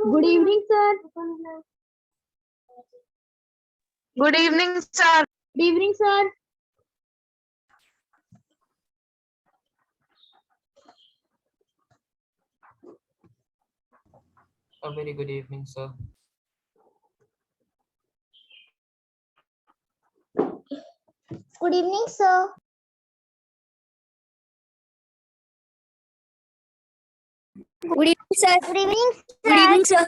Good evening, sir. Good evening, sir. Good evening, sir. A very good evening, sir. Good evening, sir. Good evening, sir. Good evening, Good evening, sir.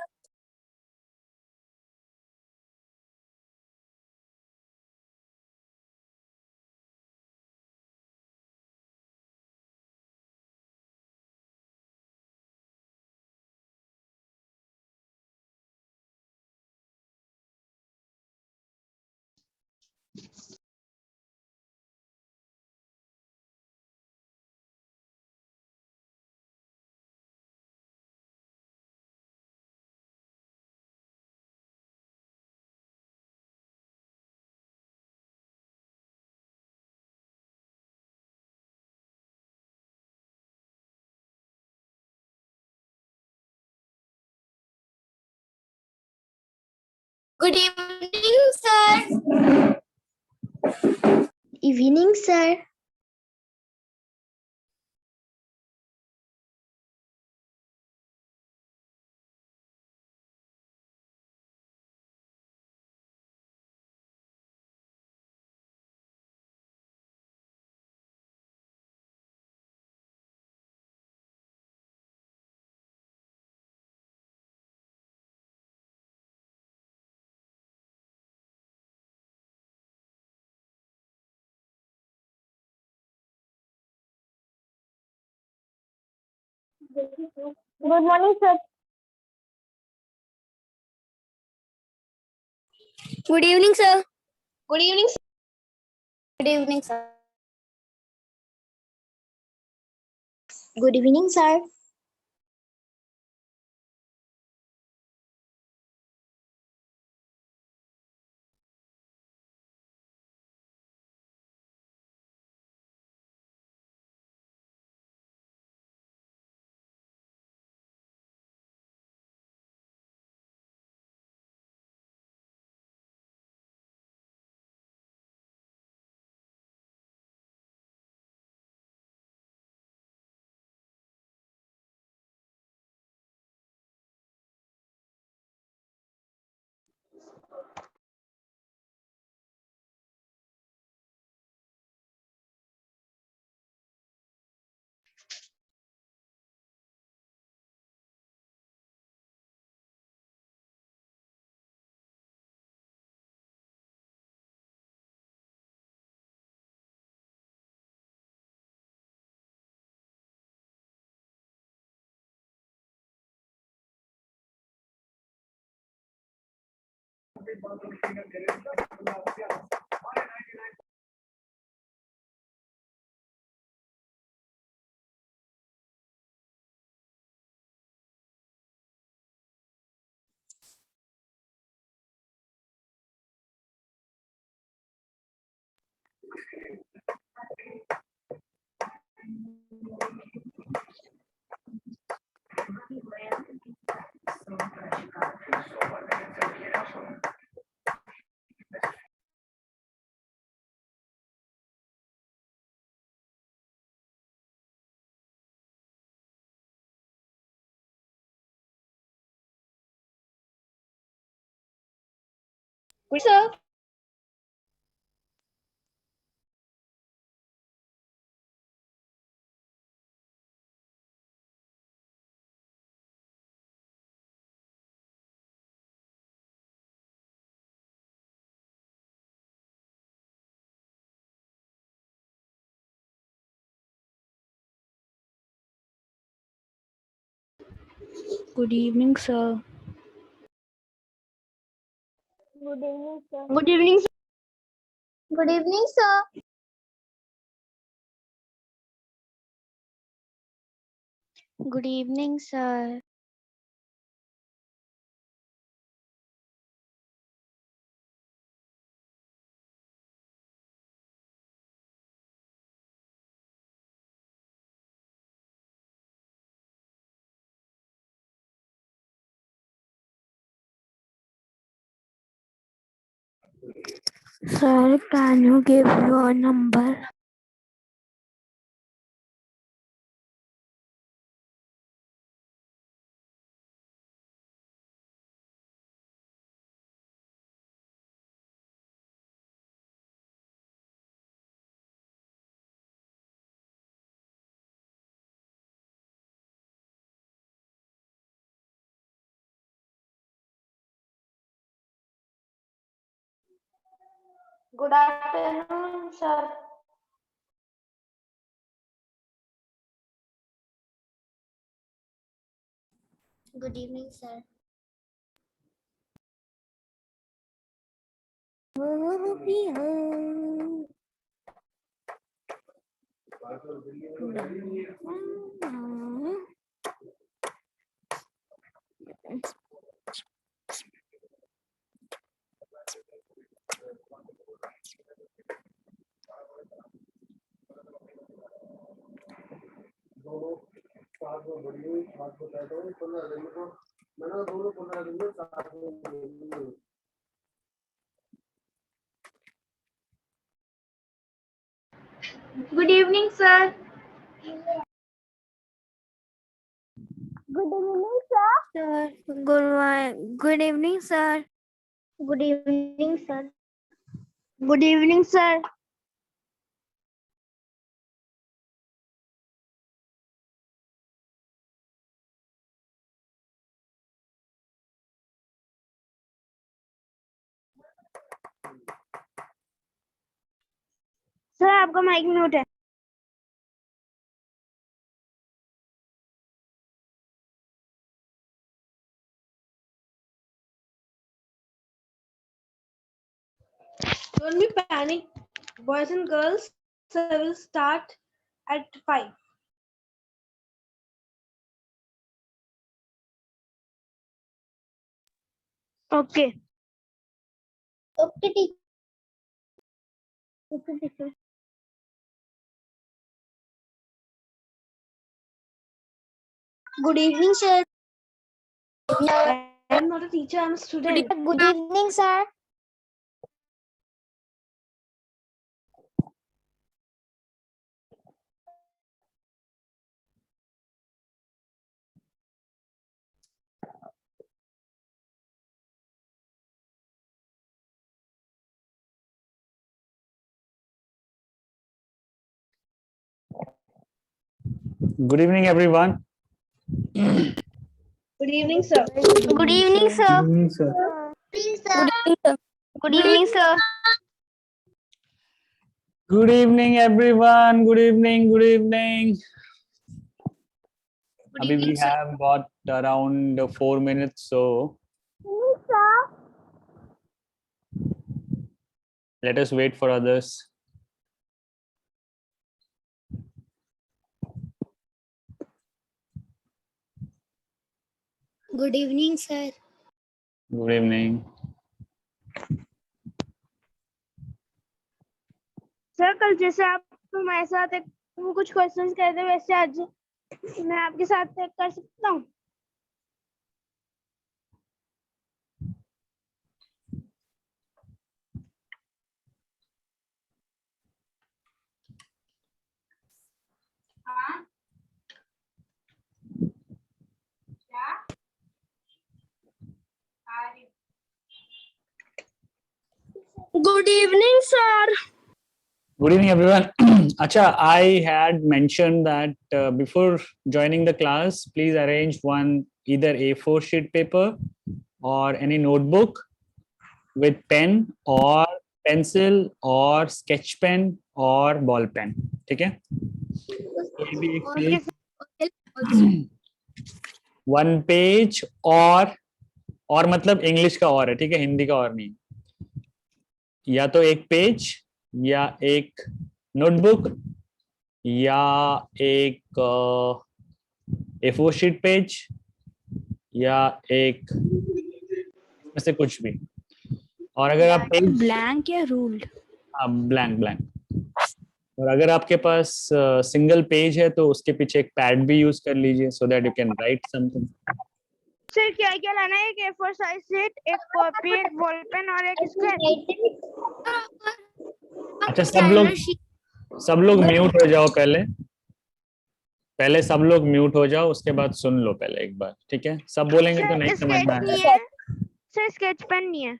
Good evening, sir. Evening, sir. Good morning, sir. Good evening, sir. Good evening, sir. Good evening, sir. Good evening, sir. Good, sir. Good evening, sir. Good evening, sir. Good evening, sir. Good evening, sir. Good evening, sir. Sir, can you give your number? Good afternoon, sir. Good evening, sir. Good evening, sir. Good evening, sir. Sir, good evening, sir. Good evening, sir. Good evening, sir. Sir आपका mic mute है. Don't be panic, boys and girls. Sir will start at 5. Okay. Okay, teacher. Okay, teacher. Good evening, sir. I am not a teacher, I am a student. Good evening, sir. Good evening, everyone. Good evening, sir. Good evening, sir. Good evening, sir. Good evening, sir. Good evening, everyone. Good evening. Good evening. Abhi we have got around 4 minutes, so let us wait for others. Good evening, sir. Good evening. Sir कल जैसे आप हमारे साथ एक वो कुछ questions कर रहे वैसे आज मैं आपके साथ एक कर सकता हूँ. Good evening, sir. Good evening, everyone. Acha, I had mentioned that before joining the class, please arrange one either A4 sheet paper or any notebook with pen or pencil or sketch pen or ball pen. ठीक है? कोई भी एक page, one page और मतलब English का और है, ठीक है, हिंदी का और नहीं. या तो एक पेज या एक नोटबुक या एक A4 शीट पेज या एक में से कुछ भी. और अगर आप पेज Blank या ruled? ब्लैंक और अगर आपके पास सिंगल पेज है तो उसके पीछे एक पैड भी यूज कर लीजिए, सो that you can write something. Sir क्या क्या लाना है? एक A4 साइज शीट, एक कॉपी, एक बॉल पेन और एक स्केच। अच्छा सब लोग म्यूट हो जाओ पहले सब लोग म्यूट हो जाओ, उसके बाद सुन लो पहले एक बार, ठीक है? सब बोलेंगे तो नहीं समझ में आएगा। सर स्केच पेन नहीं है।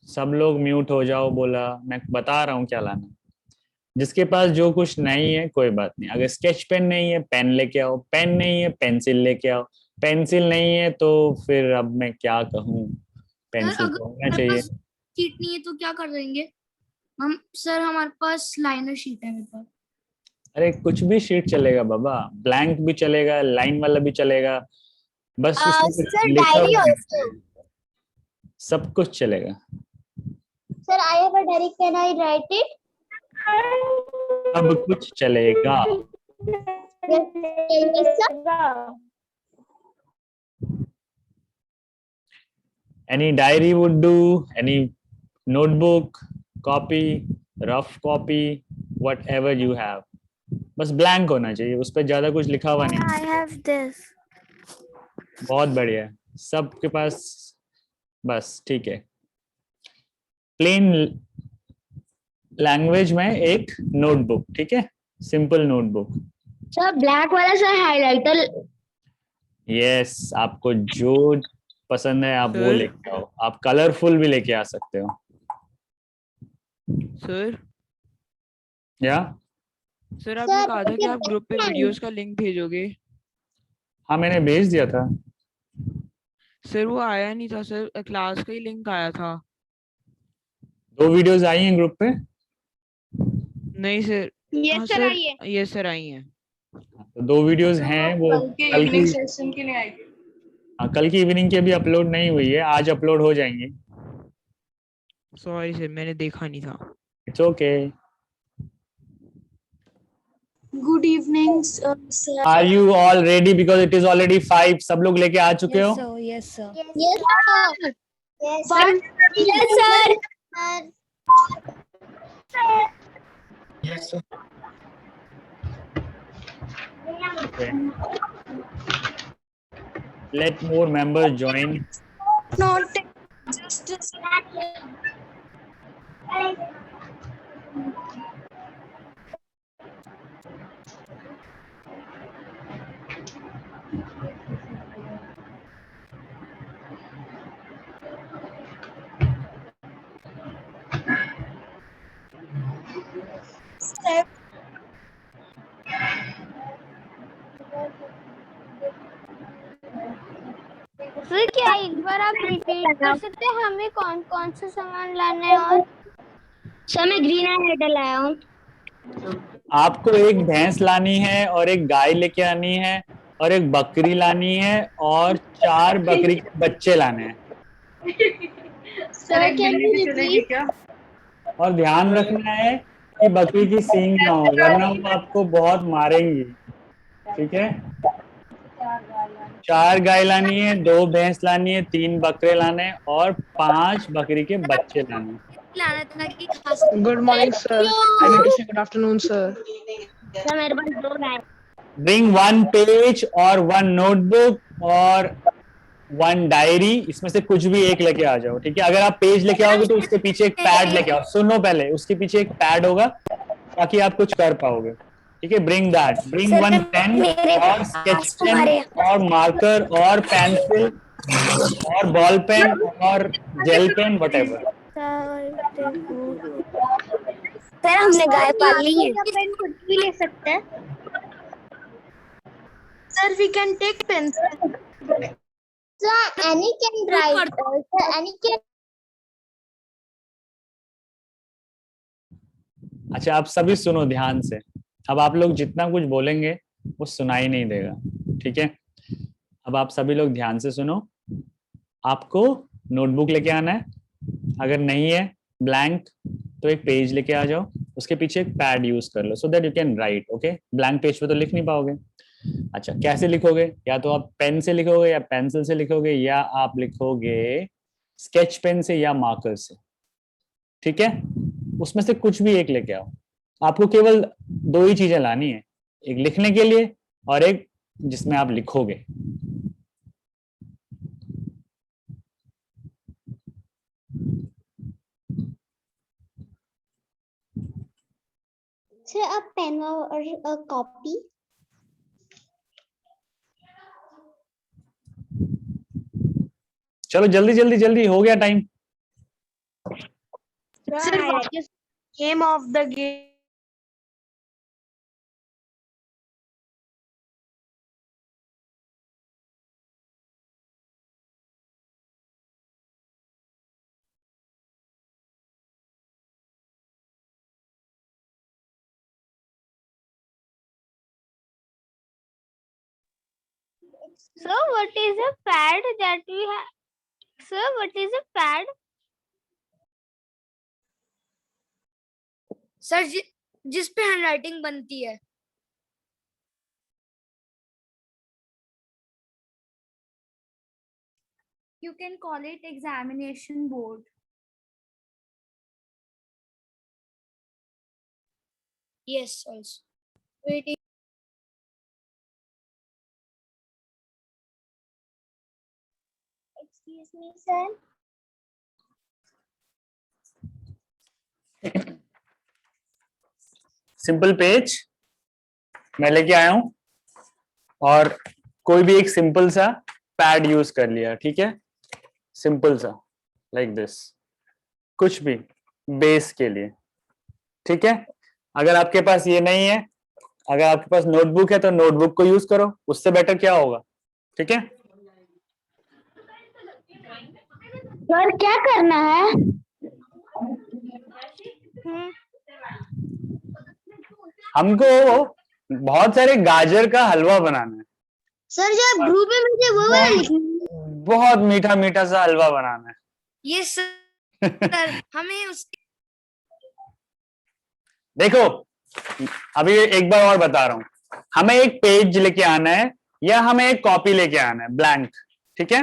सब लोग म्यूट हो जाओ, बोला मैं बता रहा हूँ क्या लाना है। जिसके पास जो कुछ नहीं है कोई बात नहीं, अगर स्केच पेन नहीं है पेन लेके आओ, पेन नहीं है पेंसिल लेके आओ, पेंसिल नहीं है तो फिर अब मैं क्या कहूँ, पेंसिल तो होना चाहिए। शीट नहीं है तो क्या कर देंगे हम? सर हमारे पास लाइनर शीट है मेरे पास। अरे कुछ भी शीट चलेगा बाबा, ब्लैंक भी चलेगा, लाइन वाला भी चलेगा, बस उसमें कुछ Sir, लिखा diary हुआ also. है, सब कुछ चलेगा। Sir, I have a diary. Can I write it? सब कुछ चलेगा। Yes, sir. Any diary would do, any notebook, copy, rough copy, whatever you have. बस ब्लैंक होना चाहिए, उस पर ज्यादा कुछ लिखा हुआ नहीं। I have this. बहुत बढ़िया, सबके पास बस ठीक है। प्लेन लैंग्वेज में एक नोटबुक, ठीक है, सिंपल नोटबुक। Sir, black वाला सर highlighter. यस, आपको जो पसंद है आप वो Sir? लेके आओ, आप कलरफुल भी लेके आ सकते हो। सर या सर आपने कहा था कि आप ग्रुप पे वीडियोस का लिंक भेजोगे। हाँ मैंने भेज दिया था। सर वो आया नहीं था सर, क्लास का ही लिंक आया था। 2 वीडियोस आई हैं ग्रुप पे। नहीं सर। यस हाँ सर आई है। यस सर आई हैं। तो 2 वीडियोस हैं, वो कल की सेशन के लिए आई थी। हाँ, कल की इवनिंग की अभी अपलोड नहीं हुई है, आज अपलोड हो जाएंगी। सॉरी सर मैंने देखा नहीं था। It's okay. Good evening, sir. Are you all ready? Because it is already 5। सब लोग लेके आ चुके हो? Yes, sir. Yes, sir. Yes, sir. Yes, sir. Yes sir. Okay. Let more members join. Not just a step. Sir क्या एक बार आप repeat कर सकते हैं हमें कौन कौन सा सामान लाना है? और सर मैं ग्रीन हेडर लाया हूँ। आपको एक भैंस लानी है और एक गाय लेके आनी है और एक बकरी लानी है और 4 बकरी के बच्चे लाने हैं। Sir can you repeat? और ध्यान रखना है कि बकरी की सींग ना हो, वरना वो आपको बहुत मारेंगी, ठीक है? 4 गाय लानी है, 2 भैंस लानी है, 3 बकरे लाने हैं और 5 बकरी के बच्चे लाने हैं। लाना था कि खास good morning sir. I mean to say good afternoon sir. Sir मेरे पास 2 है। Bring 1 page और 1 notebook और 1 डायरी, इसमें से कुछ भी एक लेके आ जाओ, ठीक है? अगर आप पेज लेके आओगे तो उसके पीछे एक पैड लेके आओ। सुनो पहले, उसके पीछे एक पैड होगा ताकि आप कुछ कर पाओगे, ठीक है? Bring that. Bring 1 पेन और स्केच पेन और मार्कर और पेंसिल और बॉल पेन और जेल पेन, whatever. सर हमने गाय पाल ली है। पेन खुद भी ले सकते हैं। Sir we can take pencil. Sir any can write. Sir any can. अच्छा आप सभी सुनो ध्यान से, अब आप लोग जितना कुछ बोलेंगे वो सुनाई नहीं देगा, ठीक है? अब आप सभी लोग ध्यान से सुनो। आपको नोटबुक लेके आना है, अगर नहीं है ब्लैंक तो एक पेज लेके आ जाओ, उसके पीछे एक पैड यूज कर लो so that you can write. Okay, blank page पे तो लिख नहीं पाओगे। अच्छा कैसे लिखोगे? या तो आप पेन से लिखोगे या पेंसिल से लिखोगे या आप लिखोगे स्केच पेन से या मार्कर से, ठीक है? उसमें से कुछ भी एक लेके आओ। आपको केवल 2 ही चीजें लानी है, एक लिखने के लिए और एक जिसमें आप लिखोगे। Sir, a pen or a copy. चलो जल्दी जल्दी जल्दी, हो गया time. Sir, what is name of the game? So what is a pad that we have? Sir, what is a pad? Sir जिस पे हैंडराइटिंग बनती है। You can call it examination board. Yes, also. Wait. Excuse me, sir. Simple page मैं लेके आया हूं और कोई भी एक सिंपल सा पैड यूज कर लिया, ठीक है, सिंपल सा लाइक दिस, कुछ भी बेस के लिए, ठीक है। अगर आपके पास ये नहीं है, अगर आपके पास नोटबुक है तो नोटबुक को यूज करो, उससे बेटर क्या होगा, ठीक है। सर क्या करना है? हमको बहुत सारे गाजर का हलवा बनाना है। सर जो आप ग्रुप में मुझे वो वाला लिखना है। बहुत मीठा मीठा सा हलवा बनाना है। ये सर हमें उस देखो अभी एक बार और बता रहा हूं, हमें एक पेज लेके आना है या हमें एक कॉपी लेके आना है ब्लैंक, ठीक है।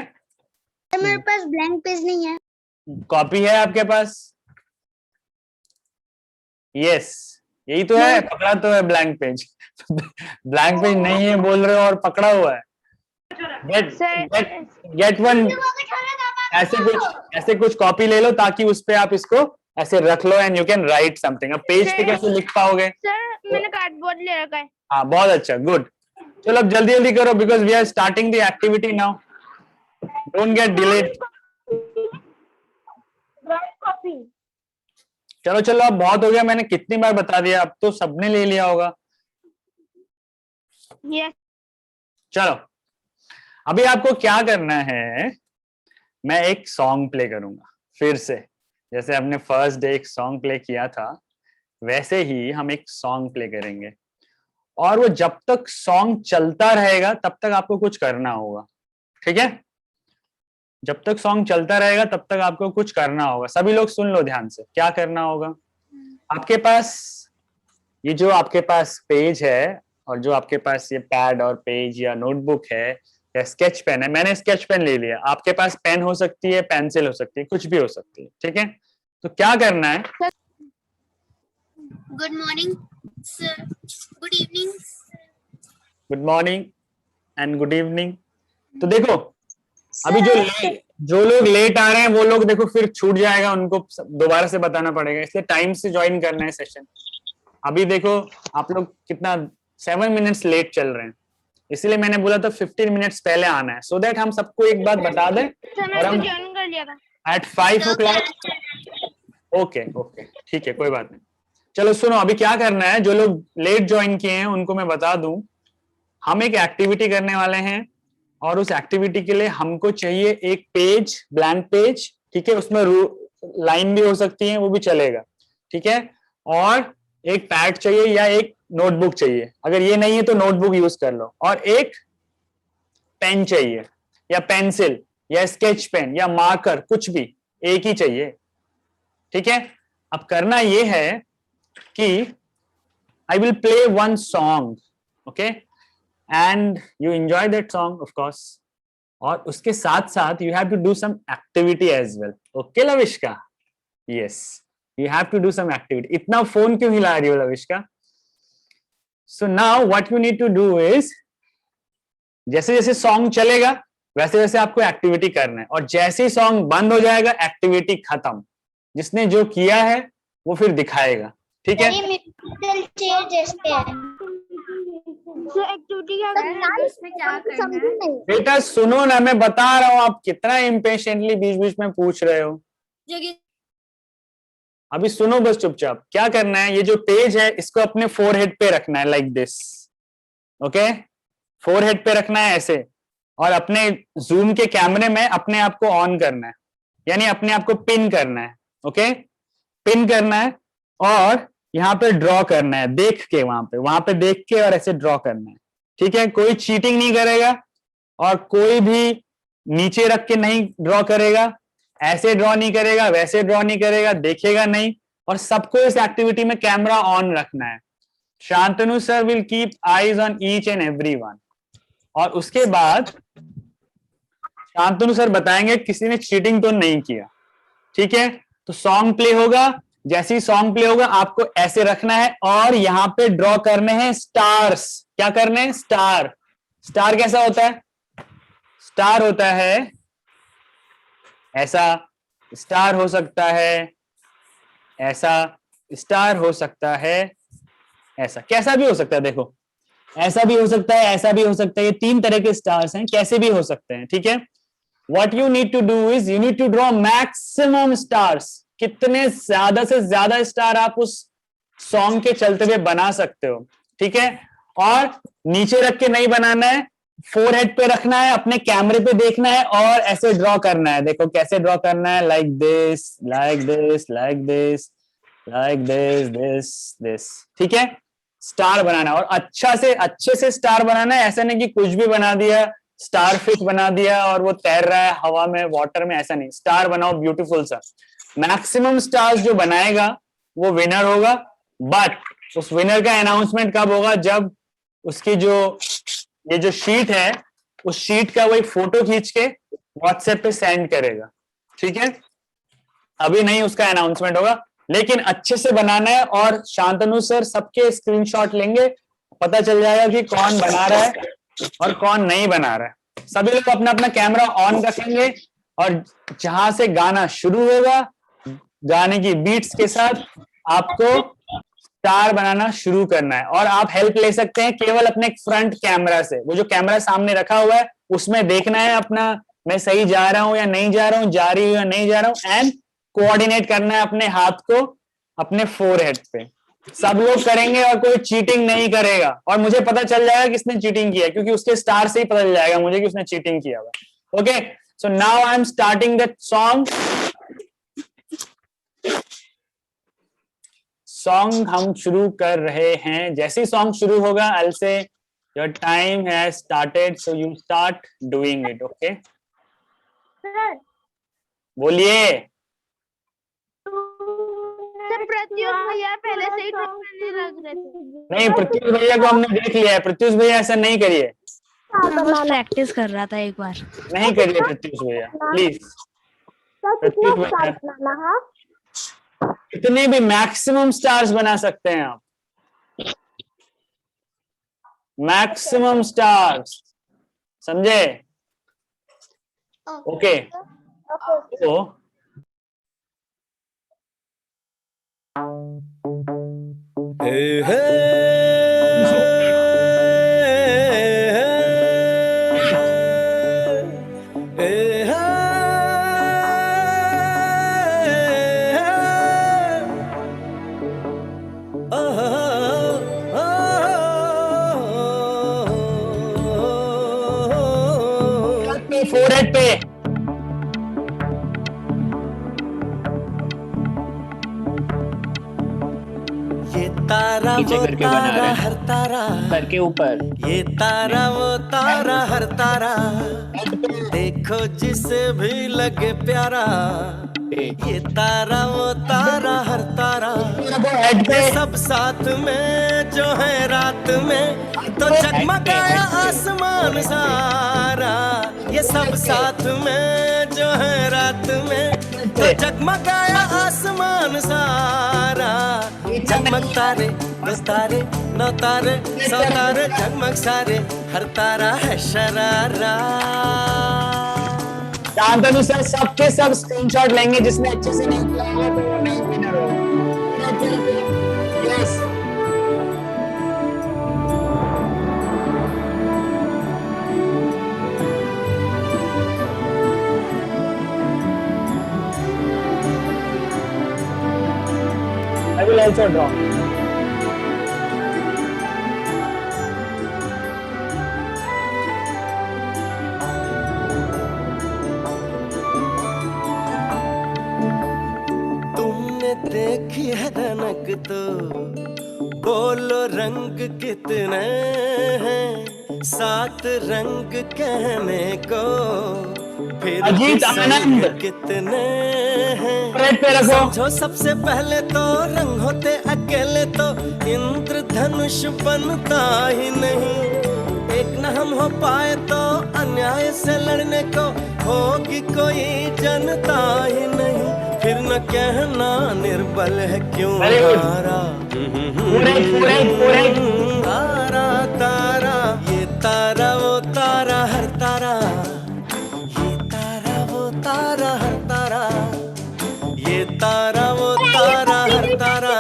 मेरे पास ब्लैंक पेज नहीं है। कॉपी है आपके पास? यस, यही तो है, पकड़ा तो है ब्लैंक पेज। ब्लैंक पेज नहीं है बोल रहे हो और पकड़ा हुआ है। गेट वन, ऐसे कुछ कॉपी ले लो ताकि उस पे आप इसको ऐसे रख लो and you can write something. अब पेज पे कैसे लिख पाओगे? सर मैंने कार्डबोर्ड ले रखा है। हाँ बहुत अच्छा, गुड। चलो अब जल्दी जल्दी करो because we are starting the activity now, don't get delayed. चलो चलो अब बहुत हो गया, मैंने कितनी बार बता दिया, अब तो सबने ले लिया होगा। यस चलो अभी आपको क्या करना है, मैं एक सॉन्ग प्ले करूंगा फिर से, जैसे हमने फर्स्ट डे एक सॉन्ग प्ले किया था वैसे ही हम एक सॉन्ग प्ले करेंगे और वो जब तक सॉन्ग चलता रहेगा तब तक आपको कुछ करना होगा, ठीक है। जब तक सॉन्ग चलता रहेगा तब तक आपको कुछ करना होगा। सभी लोग सुन लो ध्यान से, क्या करना होगा। आपके पास ये जो आपके पास पेज है और जो आपके पास ये पैड और पेज या नोटबुक है या स्केच पेन है, मैंने स्केच पेन ले लिया, आपके पास पेन हो सकती है, पेंसिल हो सकती है, कुछ भी हो सकती है, ठीक है। तो क्या करना है, good morning sir, good evening, good morning and good evening. तो देखो अभी जो लोग लेट आ रहे हैं वो लोग देखो फिर छूट जाएगा, उनको दोबारा से बताना पड़ेगा, इसलिए टाइम से ज्वाइन करना है सेशन। अभी देखो आप लोग कितना 7 मिनट्स लेट चल रहे हैं, इसलिए मैंने बोला था 15 मिनट्स पहले आना है, सो दैट हम सबको एक बात बता दें और हम ज्वाइन कर लिया था एट 5 o'clock। ओके ओके ठीक है, कोई बात नहीं। चलो सुनो अभी क्या करना है, जो लोग लेट ज्वाइन किए हैं उनको मैं बता दूं, हम एक एक्टिविटी करने वाले हैं और उस एक्टिविटी के लिए हमको चाहिए एक पेज, ब्लैंक पेज, ठीक है, उसमें लाइन भी हो सकती है वो भी चलेगा, ठीक है, और एक पैड चाहिए या एक नोटबुक चाहिए, अगर ये नहीं है तो नोटबुक यूज कर लो, और एक पेन चाहिए या पेंसिल या स्केच पेन या मार्कर, कुछ भी एक ही चाहिए, ठीक है। अब करना ये है कि I will play one song, okay, and you enjoy that song of course, और उसके साथ साथ you have to do some activity as well, okay Lavishka? yes, you have to do some activity। इतना फोन क्यों हिला रही हो Lavishka? so now what you need to do is, जैसे जैसे सॉन्ग चलेगा वैसे वैसे आपको एक्टिविटी करना है, और जैसे ही सॉन्ग बंद हो जाएगा एक्टिविटी खत्म, जिसने जो किया है वो फिर दिखाएगा, ठीक है। So एक्टिविटी क्या करना है? इसमें क्या करना है? बेटा सुनो ना, मैं बता रहा हूँ, आप कितना इम्पेशेंटली बीच बीच में पूछ रहे हो। अभी सुनो बस चुपचाप। क्या करना है, ये जो पेज है इसको अपने फोरहेड पे रखना है लाइक दिस। ओके, फोरहेड पे रखना है ऐसे, और अपने जूम के कैमरे में अपने आप को ऑन करना है, यानी अपने आप को पिन करना है। ओके, पिन करना है और यहाँ पे ड्रॉ करना है, देख के वहां पे देख के और ऐसे ड्रॉ करना है। ठीक है, कोई चीटिंग नहीं करेगा और कोई भी नीचे रख के नहीं ड्रॉ करेगा, ऐसे ड्रॉ नहीं करेगा, वैसे ड्रॉ नहीं करेगा, देखेगा नहीं। और सबको इस एक्टिविटी में कैमरा ऑन रखना है। Shantanu sir will keep eyes on each and everyone. और उसके बाद शांतनु सर बताएंगे किसी ने चीटिंग तो नहीं किया। ठीक है, तो सॉन्ग प्ले होगा, जैसे ही सॉन्ग प्ले होगा आपको ऐसे रखना है और यहाँ पे ड्रॉ करने हैं स्टार्स। क्या करने हैं? स्टार। स्टार कैसा होता है? स्टार होता है ऐसा, स्टार हो सकता है ऐसा, स्टार हो सकता है ऐसा, कैसा भी हो सकता है। देखो, ऐसा भी हो सकता है, ऐसा भी हो सकता है। ये 3 तरह के स्टार्स हैं, कैसे भी हो सकते हैं। ठीक है, what you need to do is you need to draw maximum stars. कितने ज्यादा से ज्यादा स्टार आप उस सॉन्ग के चलते हुए बना सकते हो। ठीक है, और नीचे रख के नहीं बनाना है, फोरहेड पे रखना है, अपने कैमरे पे देखना है और ऐसे ड्रॉ करना है। देखो कैसे ड्रॉ करना है, like this, like this, like this, like this, this, this. ठीक है, स्टार बनाना है और अच्छे से स्टार बनाना है। ऐसा नहीं कि कुछ भी बना दिया, स्टार फिश बना दिया और वो तैर रहा है हवा में, वाटर में, ऐसा नहीं। स्टार बनाओ ब्यूटीफुल सा। मैक्सिमम स्टार्स जो बनाएगा वो विनर होगा। बट उस विनर का अनाउंसमेंट कब होगा? जब उसकी ये जो शीट है, उस शीट का वो एक फोटो खींच के व्हाट्सएप पे सेंड करेगा। ठीक है, अभी नहीं उसका अनाउंसमेंट होगा, लेकिन अच्छे से बनाना है। और शांतनु सर सबके स्क्रीनशॉट लेंगे, पता चल जाएगा कि कौन बना रहा है और कौन नहीं बना रहा है। सभी लोग अपना अपना कैमरा ऑन रखेंगे और जहां से गाना शुरू होगा, गाने की बीट्स के साथ आपको स्टार बनाना शुरू करना है। और आप हेल्प ले सकते हैं केवल अपने फ्रंट कैमरा से। वो जो कैमरा सामने रखा हुआ है उसमें देखना है अपना, मैं सही जा रहा हूं या नहीं जा रहा हूं, जा रही हूं या नहीं जा रहा हूं, एंड कोऑर्डिनेट करना है अपने हाथ को अपने फोरहेड पे। सब लोग करेंगे और कोई चीटिंग नहीं करेगा। और मुझे पता चल जाएगा किसने चीटिंग किया, क्योंकि उसके स्टार से ही पता चल जाएगा मुझे कि उसने चीटिंग किया हुआ। Okay, so now I am starting the song हम शुरू कर रहे हैं। जैसे ही सॉन्ग शुरू होगा I will say your time has started, so you start doing it. Okay, बोलिए। प्रत्युष भैया पहले से ही ड्रॉ करने लग रहे थे। नहीं, प्रत्युष भैया को हमने देख लिया है। प्रत्युष भैया ऐसा नहीं करिए, बस प्रैक्टिस कर रहा था एक बार। नहीं करिए प्रत्युष भैया प्लीज। प्रत्युष भैया कितने भी मैक्सिमम स्टार्स बना सकते हैं आप, मैक्सिमम स्टार्स, समझे? ओके, तो फोरहेड पे ये तारा वो तारा हर तारा सर के ऊपर, ये तारा वो तारा हर तारा, देखो जिसे भी लगे प्यारा। ये तारा वो तारा हर तारा, ये सब साथ में जो है रात में तो जगमगाया आसमान सारा। ये सब साथ में जो है रात में तो जगमगाया आसमान सारा। जगमग तारे, दो तारे, नौ तारे, सौ तारे, जगमग सारे, हर तारा है शरारा। शांतनु सर सबके सब स्क्रीनशॉट लेंगे, जिसने अच्छे से नहीं किया होगा तो वो नहीं विनर होगा। Yes, will also draw. तुमने देखी है रनक तो बोलो रंग कितने हैं, 7 रंग कहने को फिर अजीत आनंद कितने हैं। पे रखो। समझो सबसे पहले तो रंग होते अकेले तो इंद्रधनुष बनता ही नहीं। एक न हम हो पाए तो अन्याय से लड़ने को होगी कोई जनता ही नहीं। फिर न कहना निर्बल है क्यों हारा। तारा तारा ये तारा वो तारा हर तारा, ये तारा वो तारा हर तारा, ये तारा वो तारा हर तारा,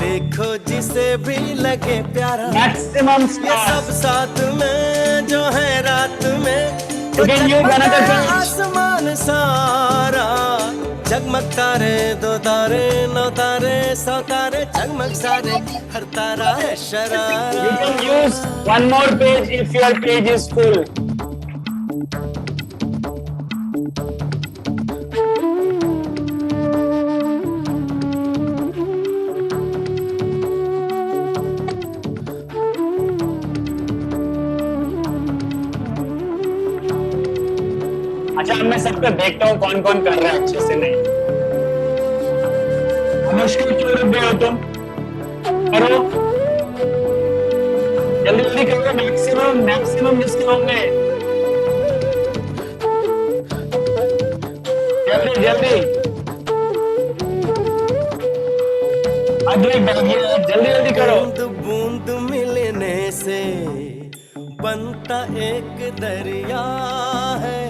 देखो जिसे भी लगे प्यारा। Maximum ये सब साथ में जो है रात में तो Again, you जगमगा another page. आसमान सारा। जगमग तारे 2 तारे 9 तारे 100 तारे जगमग सारे, हर तारा है You sharara. can use one more page if your page is full. अच्छा, अब मैं सबको देखता हूँ कौन कौन कर रहा है अच्छे से नहीं। मुश्किल क्यों रुक गए हो तुम? करो जल्दी जल्दी करो। मैक्सिमम जिसके होंगे जल्दी जल्दी। जल्दी जल्दी करो। बूंद बूंद मिलने से बनता एक दरिया है,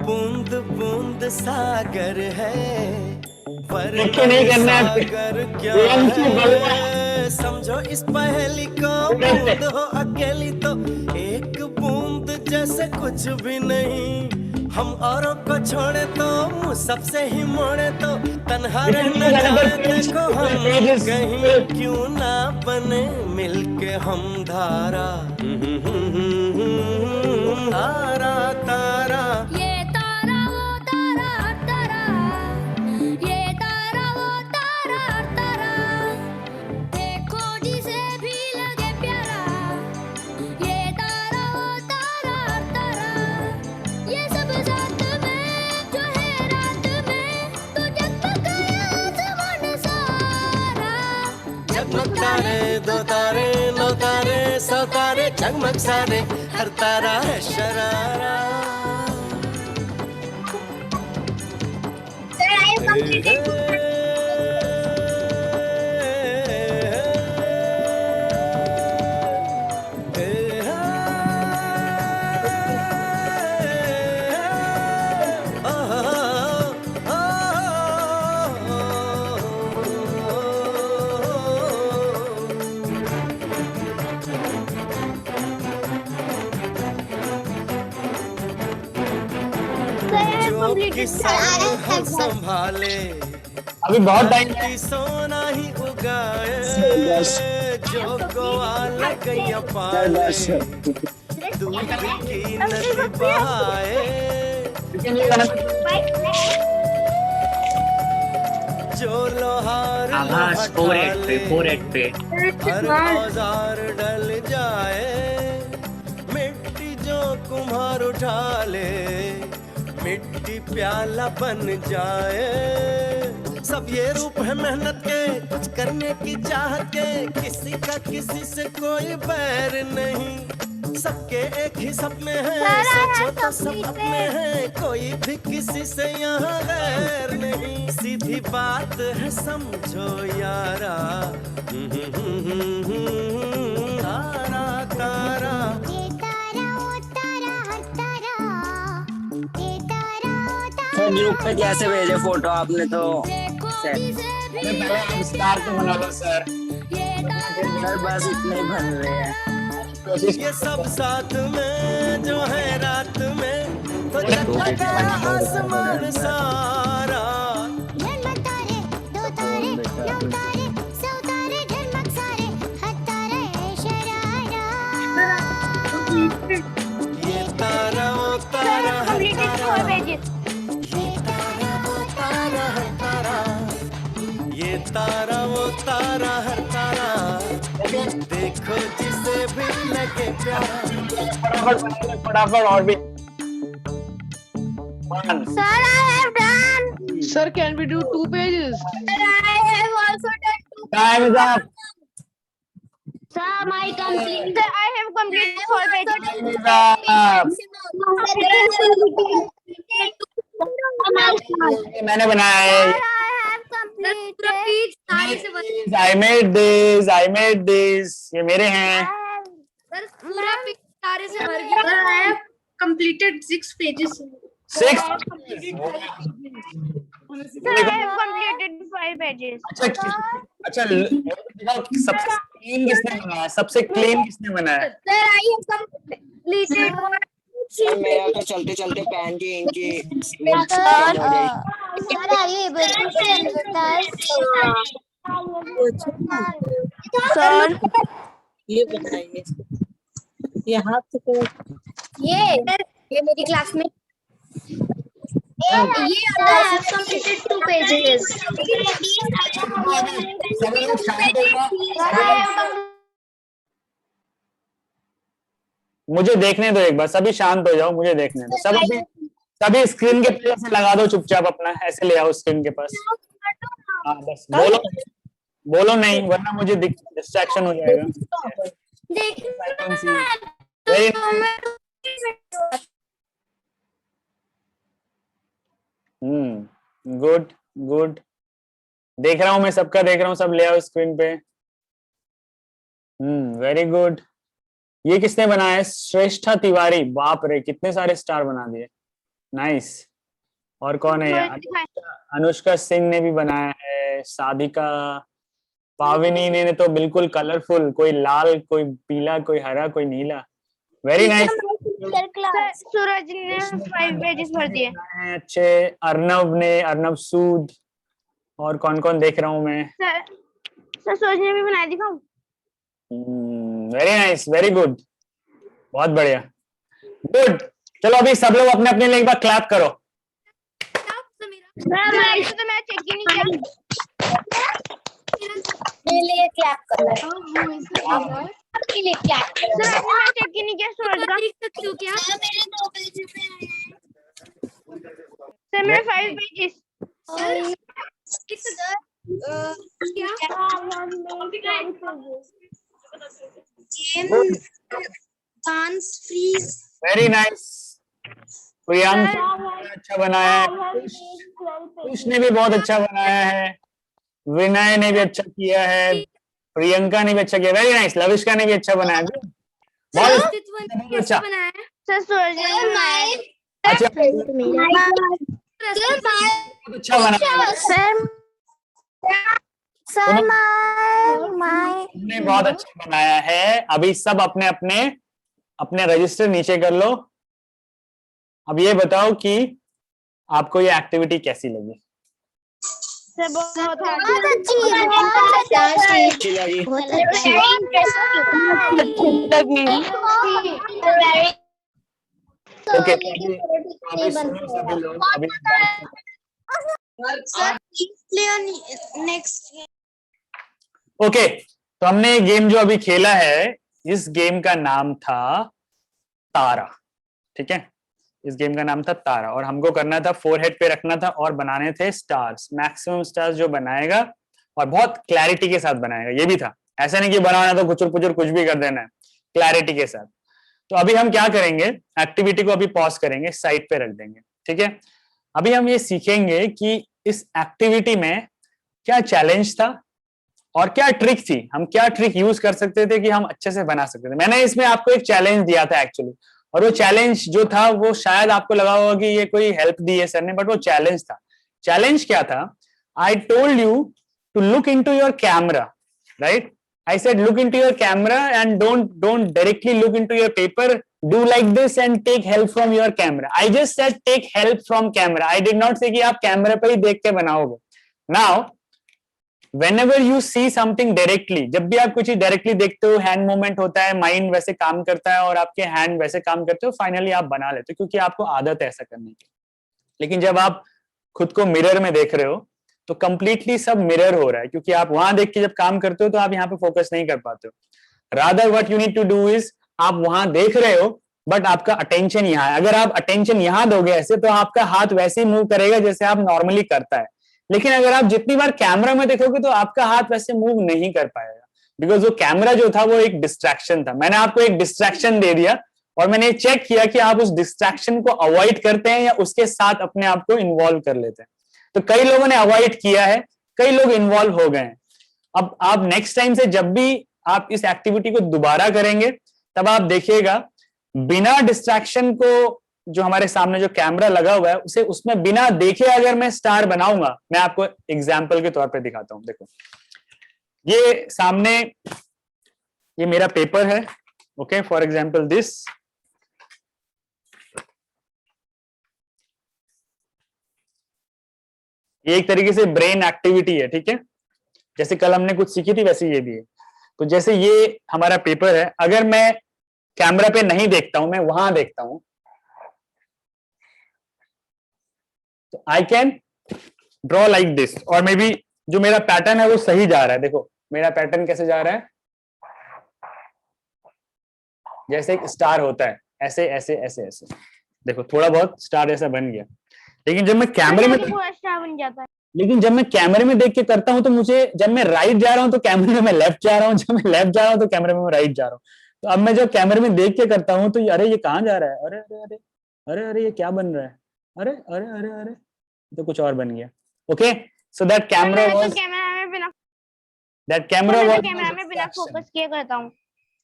बूंद बूंद सागर है, देखिए नहीं करना है। सागर क्या प्रेम से बोलो। है। समझो इस पहेली को, बूंद हो अकेली तो एक बूंद जैसे कुछ भी नहीं। हम औरों को छोड़े तो मुँह सबसे ही मोड़े तो तन्हा रहना चाहते को हम कहीं क्यों ना बने मिलके हम धारा। तारा तारा ये तारा वो तारा तारा, ये तारा वो तारा तारा, देखो जिसे भी लगे प्यारा। ये तारा वो तारा तारा, ये सब साथ में जो है रात में तो जगमगाया आसमान सारा। जगमग तारे 2 तारे 9 तारे 100 तारे जगमग सारे, हर तारा है sharara. Sir, I have completed. जो किसान हम संभाले अभी बहुत टाइम है। की सोना ही उगाए, जो ग्वाला गैया पाले दूध की नदी बहाए, जो लोहार आभास 4 पे हर औजार डल जाए, मिट्टी जो कुम्हार उठा ले मिट्टी प्याला बन जाए। सब ये रूप है मेहनत के, कुछ करने की चाहत के, किसी का किसी से कोई बैर नहीं। सबके एक ही सपने हैं, सोचो तो सब अपने हैं, कोई भी किसी से यहाँ गैर नहीं। सीधी बात है समझो यारा। तारा तारा ग्रुप पे कैसे भेजे फोटो आपने तो? पहले स्टार तो बना लो सर। सर बस इतने ही बन रहे हैं। ये सब साथ में जो है रात में तो जगमगा आसमान सारा। तारे 2 तारे 9 तारे तारा हर तारा देखो जिसे भी लगे प्यारा। फटाफट और भी। Sir, I have done. Sir, can we do 2 pages? Sir, I have also done 2. Time is up. Sir, my complete. Sir, I have completed 4 pages. Time is up. ये मैंने बनाया है। Sir, I have completed. I made this. I made this. ये मेरे हैं। पूरा तारे से भर गया. Sir, I have completed 6 pages. 6। Sir, I have completed 5 pages. अच्छा सबसे क्लीन किसने बनाया? सबसे क्लीन किसने बनाया? Sir, I have completed. मेरा तो चलते चलते पैन की इनकी Sir, are you able to send with us? Sir, ये बताइए यहाँ से ये मेरी classmate. I have completed 2 pages. मुझे देखने दो एक बार, सभी शांत हो जाओ, मुझे देखने दो। सभी स्क्रीन के पास से लगा दो चुपचाप अपना, ऐसे ले आओ स्क्रीन के पास। हाँ बस बोलो नहीं, वरना मुझे डिस्ट्रैक्शन हो जाएगा। गुड गुड, देख रहा हूँ मैं, सबका देख रहा हूँ, सब ले आओ स्क्रीन पे। Very good. ये किसने बनाया है? श्रेष्ठा तिवारी। बाप रे, कितने सारे स्टार बना दिए। नाइस। और कौन है यार? अनुष्का सिंह ने भी बनाया है, साधिका, पाविनी ने तो बिल्कुल कलरफुल, कोई लाल, कोई पीला, कोई हरा, कोई नीला। Very nice. सूरज ने 5 पेजेस भर दिए। अच्छे। अर्नव सूद, और कौन कौन देख रहा हूँ मैं? सर सूरज ने भी बनाया, दिखाऊं? वेरी नाइस, वेरी गुड, बहुत बढ़िया, गुड। चलो अभी सब लोग अपने अपने लिए एक बार क्लैप करो। तो मैं चेक ही नहीं किया। मेरे लिए क्लैप करो. आपके लिए क्लैप करो. सर मैं चेक ही नहीं किया सूरज का। क्यों क्या? मेरे 2 पेज पे आए. सर मेरे 5 pages. Dance freeze. Very nice. Priyank अच्छा बनाया है, कुश ने भी बहुत अच्छा बनाया है, विनय ने भी अच्छा किया है, प्रियंका ने भी अच्छा किया। Very nice. लविष्का ने भी अच्छा बनाया, बहुत अच्छा बनाया. सर सूरज ने बनाया। अच्छा अच्छा बनाया। सर माय तुमने बहुत अच्छा बनाया है। अभी सब अपने अपने अपने रजिस्टर नीचे कर लो। अब ये बताओ कि आपको ये एक्टिविटी कैसी लगी? सर बहुत अच्छी लगी। ओके अभी सुनो सभी लोग, अभी ओके तो हमने ये गेम जो अभी खेला है, इस गेम का नाम था तारा। ठीक है, इस गेम का नाम था तारा, और हमको करना था, फोरहेड पे रखना था और बनाने थे स्टार्स। मैक्सिमम स्टार्स जो बनाएगा और बहुत क्लैरिटी के साथ बनाएगा, ये भी था, ऐसा नहीं कि बनाना तो कुचुर पुचुर कुछ भी कर देना है, क्लैरिटी के साथ। तो अभी हम क्या करेंगे, एक्टिविटी को अभी पॉज करेंगे, साइड पे रख देंगे। ठीक है, अभी हम ये सीखेंगे कि इस एक्टिविटी में क्या चैलेंज था और क्या ट्रिक थी, हम क्या ट्रिक यूज कर सकते थे कि हम अच्छे से बना सकते थे। मैंने इसमें आपको एक चैलेंज दिया था एक्चुअली, और वो चैलेंज जो था वो शायद आपको लगा होगा कि ये कोई हेल्प दी है सर ने, बट वो चैलेंज था। चैलेंज क्या था? I told you to look into your camera, right? I said look into your camera and don't directly look into your paper, do like this and take help from your camera. I just said take help from camera, I did not say कि आप camera पे ही देख के बनाओगे। Now whenever you see something directly, जब भी आप कुछ डायरेक्टली देखते हो, हैंड मूवमेंट होता है, माइंड वैसे काम करता है और आपके हैंड वैसे काम करते हो, फाइनली आप बना लेते हो क्योंकि आपको आदत है ऐसा करने की। लेकिन जब आप खुद को मिरर में देख रहे हो तो कंप्लीटली सब मिरर हो रहा है, क्योंकि आप वहां देख के जब काम करते हो तो आप यहाँ पे फोकस नहीं कर पाते हो। Rather what you need to do is, आप वहां देख रहे हो बट आपका अटेंशन यहाँ है। अगर आप अटेंशन यहाँ दोगे ऐसे, तो आपका हाथ वैसे ही मूव करेगा जैसे आप नॉर्मली करता है। लेकिन अगर आप जितनी बार कैमरा में देखोगे तो आपका हाथ वैसे मूव नहीं कर पाएगा, बिकॉज वो कैमरा जो था वो एक डिस्ट्रैक्शन था। मैंने आपको एक डिस्ट्रैक्शन दे दिया और मैंने चेक किया कि आप उस डिस्ट्रैक्शन को अवॉइड करते हैं या उसके साथ अपने आप को इन्वॉल्व कर लेते हैं। तो कई लोगों ने अवॉइड किया है, कई लोग इन्वॉल्व हो गए हैं। अब आप नेक्स्ट टाइम से जब भी आप इस एक्टिविटी को दोबारा करेंगे, तब आप देखिएगा बिना डिस्ट्रैक्शन को, जो हमारे सामने जो कैमरा लगा हुआ है उसे उसमें बिना देखे अगर मैं स्टार बनाऊंगा, मैं आपको एग्जाम्पल के तौर पे दिखाता हूं। देखो ये सामने ये मेरा पेपर है, ओके, फॉर एग्जाम्पल दिस। ये एक तरीके से ब्रेन एक्टिविटी है, ठीक है, जैसे कल हमने कुछ सीखी थी वैसे ये भी है। तो जैसे ये हमारा पेपर है, अगर मैं कैमरा पे नहीं देखता हूं, मैं वहां देखता हूं, तो I can draw like this, और मे बी जो मेरा पैटर्न है वो सही जा रहा है। देखो मेरा पैटर्न कैसे जा रहा है, जैसे एक स्टार होता है, ऐसे ऐसे ऐसे ऐसे। देखो थोड़ा बहुत स्टार ऐसा बन गया। लेकिन जब मैं कैमरे में पूरा स्टार बन जाता है। लेकिन जब मैं कैमरे में देख के करता हूं तो मुझे, जब मैं राइट जा रहा हूं तो कैमरे में मैं लेफ्ट जा रहा हूं, जब मैं लेफ्ट जा रहा हूं तो कैमरे में मैं राइट जा रहा हूं। तो अब मैं जब कैमरे में देख के करता हूं तो अरे ये कहाँ जा रहा है, अरे अरे अरे अरे अरे ये क्या बन रहा है, अरे अरे अरे अरे तो कुछ और बन गया। Okay, so that camera was camera में बिना फोकस किए करता हूँ।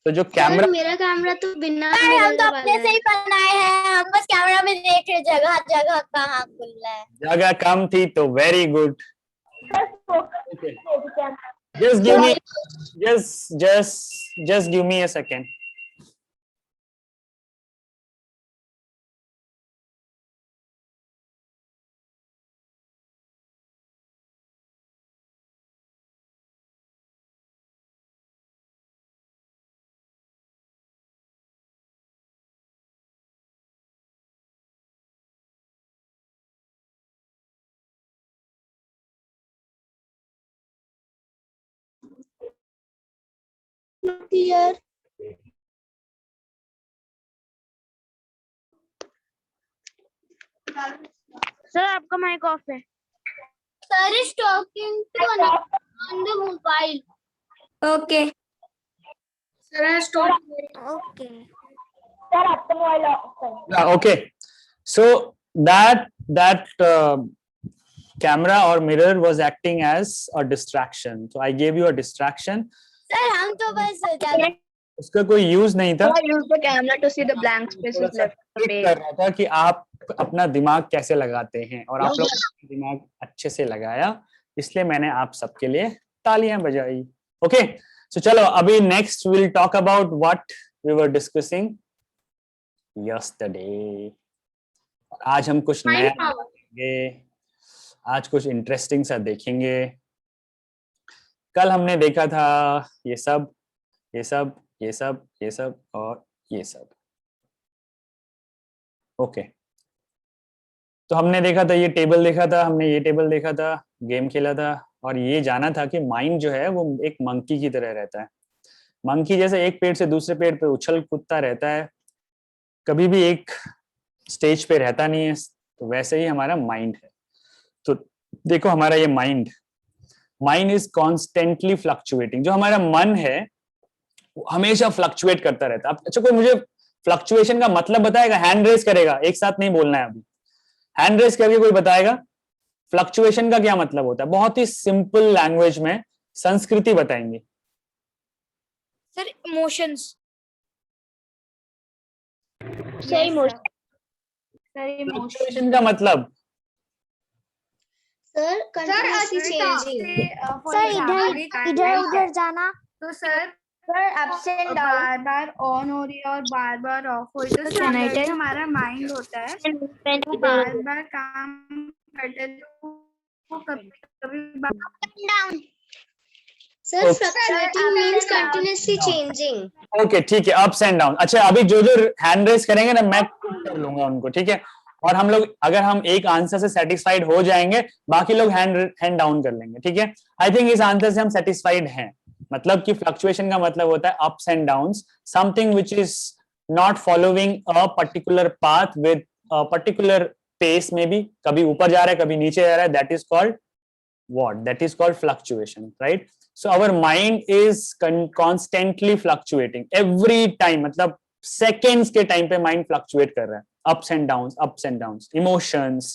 तो जो कैमरा, मेरा कैमरा तो बिना हम तो अपने से ही बनाए हैं, हम बस कैमरा में देख रहे जगह जगह कहाँ खुल रहा है। जगह कम थी तो very good. Just give me, just give me a second. clear. Sir आपका माइक ऑफ है। Sir is talking to another on the mobile. Okay. Sir has talking. Okay. Sir आपका मोबाइल ऑफ है। Yeah, okay. So that camera or mirror was acting as a distraction. So I gave you a distraction. Sir हम तो बस ज्यादा उसका कोई use नहीं था। Use the camera to see the blank spaces left. Check कर रहा था कि आप अपना दिमाग कैसे लगाते हैं, और आप लोग दिमाग अच्छे से लगाया, इसलिए मैंने आप सबके लिए तालियां बजाई। ओके, सो चलो अभी next will talk about what we were discussing yesterday. आज हम कुछ नया देखेंगे, आज कुछ इंटरेस्टिंग सा देखेंगे। कल हमने देखा था ये सब ये सब ये सब ये सब और ये सब। ओके, तो हमने देखा था, ये टेबल देखा था, हमने ये टेबल देखा था, गेम खेला था, और ये जाना था कि माइंड जो है वो एक मंकी की तरह रहता है। मंकी जैसे एक पेड़ से दूसरे पेड़ पे उछल कूदता रहता है, कभी भी एक स्टेज पे रहता नहीं है। तो वैसे ही हमारा माइंड है। तो देखो हमारा ये माइंड इज कॉन्स्टेंटली फ्लक्चुएटिंग। जो हमारा मन है वो हमेशा फ्लक्चुएट करता रहता है। अच्छा, कोई मुझे फ्लक्चुएशन का मतलब बताएगा? हैंड रेस करेगा, एक साथ नहीं बोलना है अभी। हैंड रेस करके कोई बताएगा फ्लक्चुएशन का क्या मतलब होता है? बहुत ही सिंपल लैंग्वेज में संस्कृति बताएंगे। Sir, emotions. सही मोशन। फ्लक्चुएशन का मतलब Sir, continuously changing. सर इधर उधर जाना। तो sir absent bar bar on हो रही है और बार बार ऑफ हो रही है, तो जनरेटर हमारा माइंड होता है, वो बार बार काम करता है, तो वो कभी कभी Sir, fluctuating means continuously changing. Okay ठीक है, अप्स एंड डाउन। अच्छा, अभी जो जो हैंड रेस करेंगे ना मैं कर लूंगा उनको, ठीक है? और हम लोग अगर हम एक आंसर से सेटिस्फाइड हो जाएंगे, बाकी लोग हैंड डाउन कर लेंगे, ठीक है। आई थिंक इस आंसर से हम सेटिस्फाइड हैं। मतलब कि फ्लक्चुएशन का मतलब होता है ups and downs, something which is not following a particular path with a particular pace में भी, कभी ऊपर जा रहा है कभी नीचे जा रहा है, that is called what? That is called fluctuation, right? So our mind is constantly fluctuating every time, मतलब seconds के time पे mind fluctuate कर रहा है, ups and downs, emotions,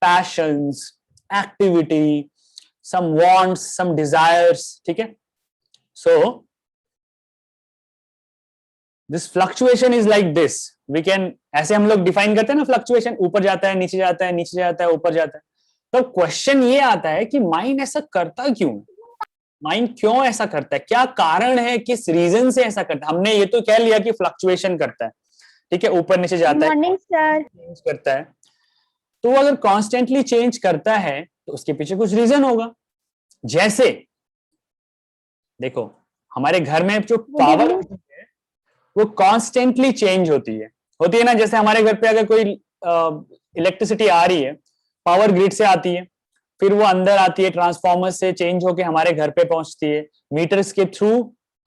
passions, activity, some wants, some desires, ठीक है। So this fluctuation is like this. We can, ऐसे हम लोग define करते हैं ना fluctuation, ऊपर जाता है नीचे जाता है, नीचे जाता है ऊपर जाता है। तो क्वेश्चन ये आता है कि माइंड ऐसा करता क्यों, माइंड क्यों ऐसा करता है, क्या कारण है, किस रीजन से ऐसा करता है। हमने ये तो कह लिया कि फ्लक्चुएशन करता है, ठीक है, ऊपर नीचे जाता है, चेंज करता है। तो अगर कॉन्स्टेंटली चेंज करता है तो उसके पीछे कुछ रीजन होगा। जैसे देखो हमारे घर में जो पावर है वो कॉन्स्टेंटली चेंज होती है ना। जैसे हमारे घर पे अगर कोई इलेक्ट्रिसिटी आ रही है, पावर ग्रिड से आती है, फिर वो अंदर आती है, ट्रांसफार्मर से चेंज होके हमारे घर पे पहुंचती है, मीटर्स के थ्रू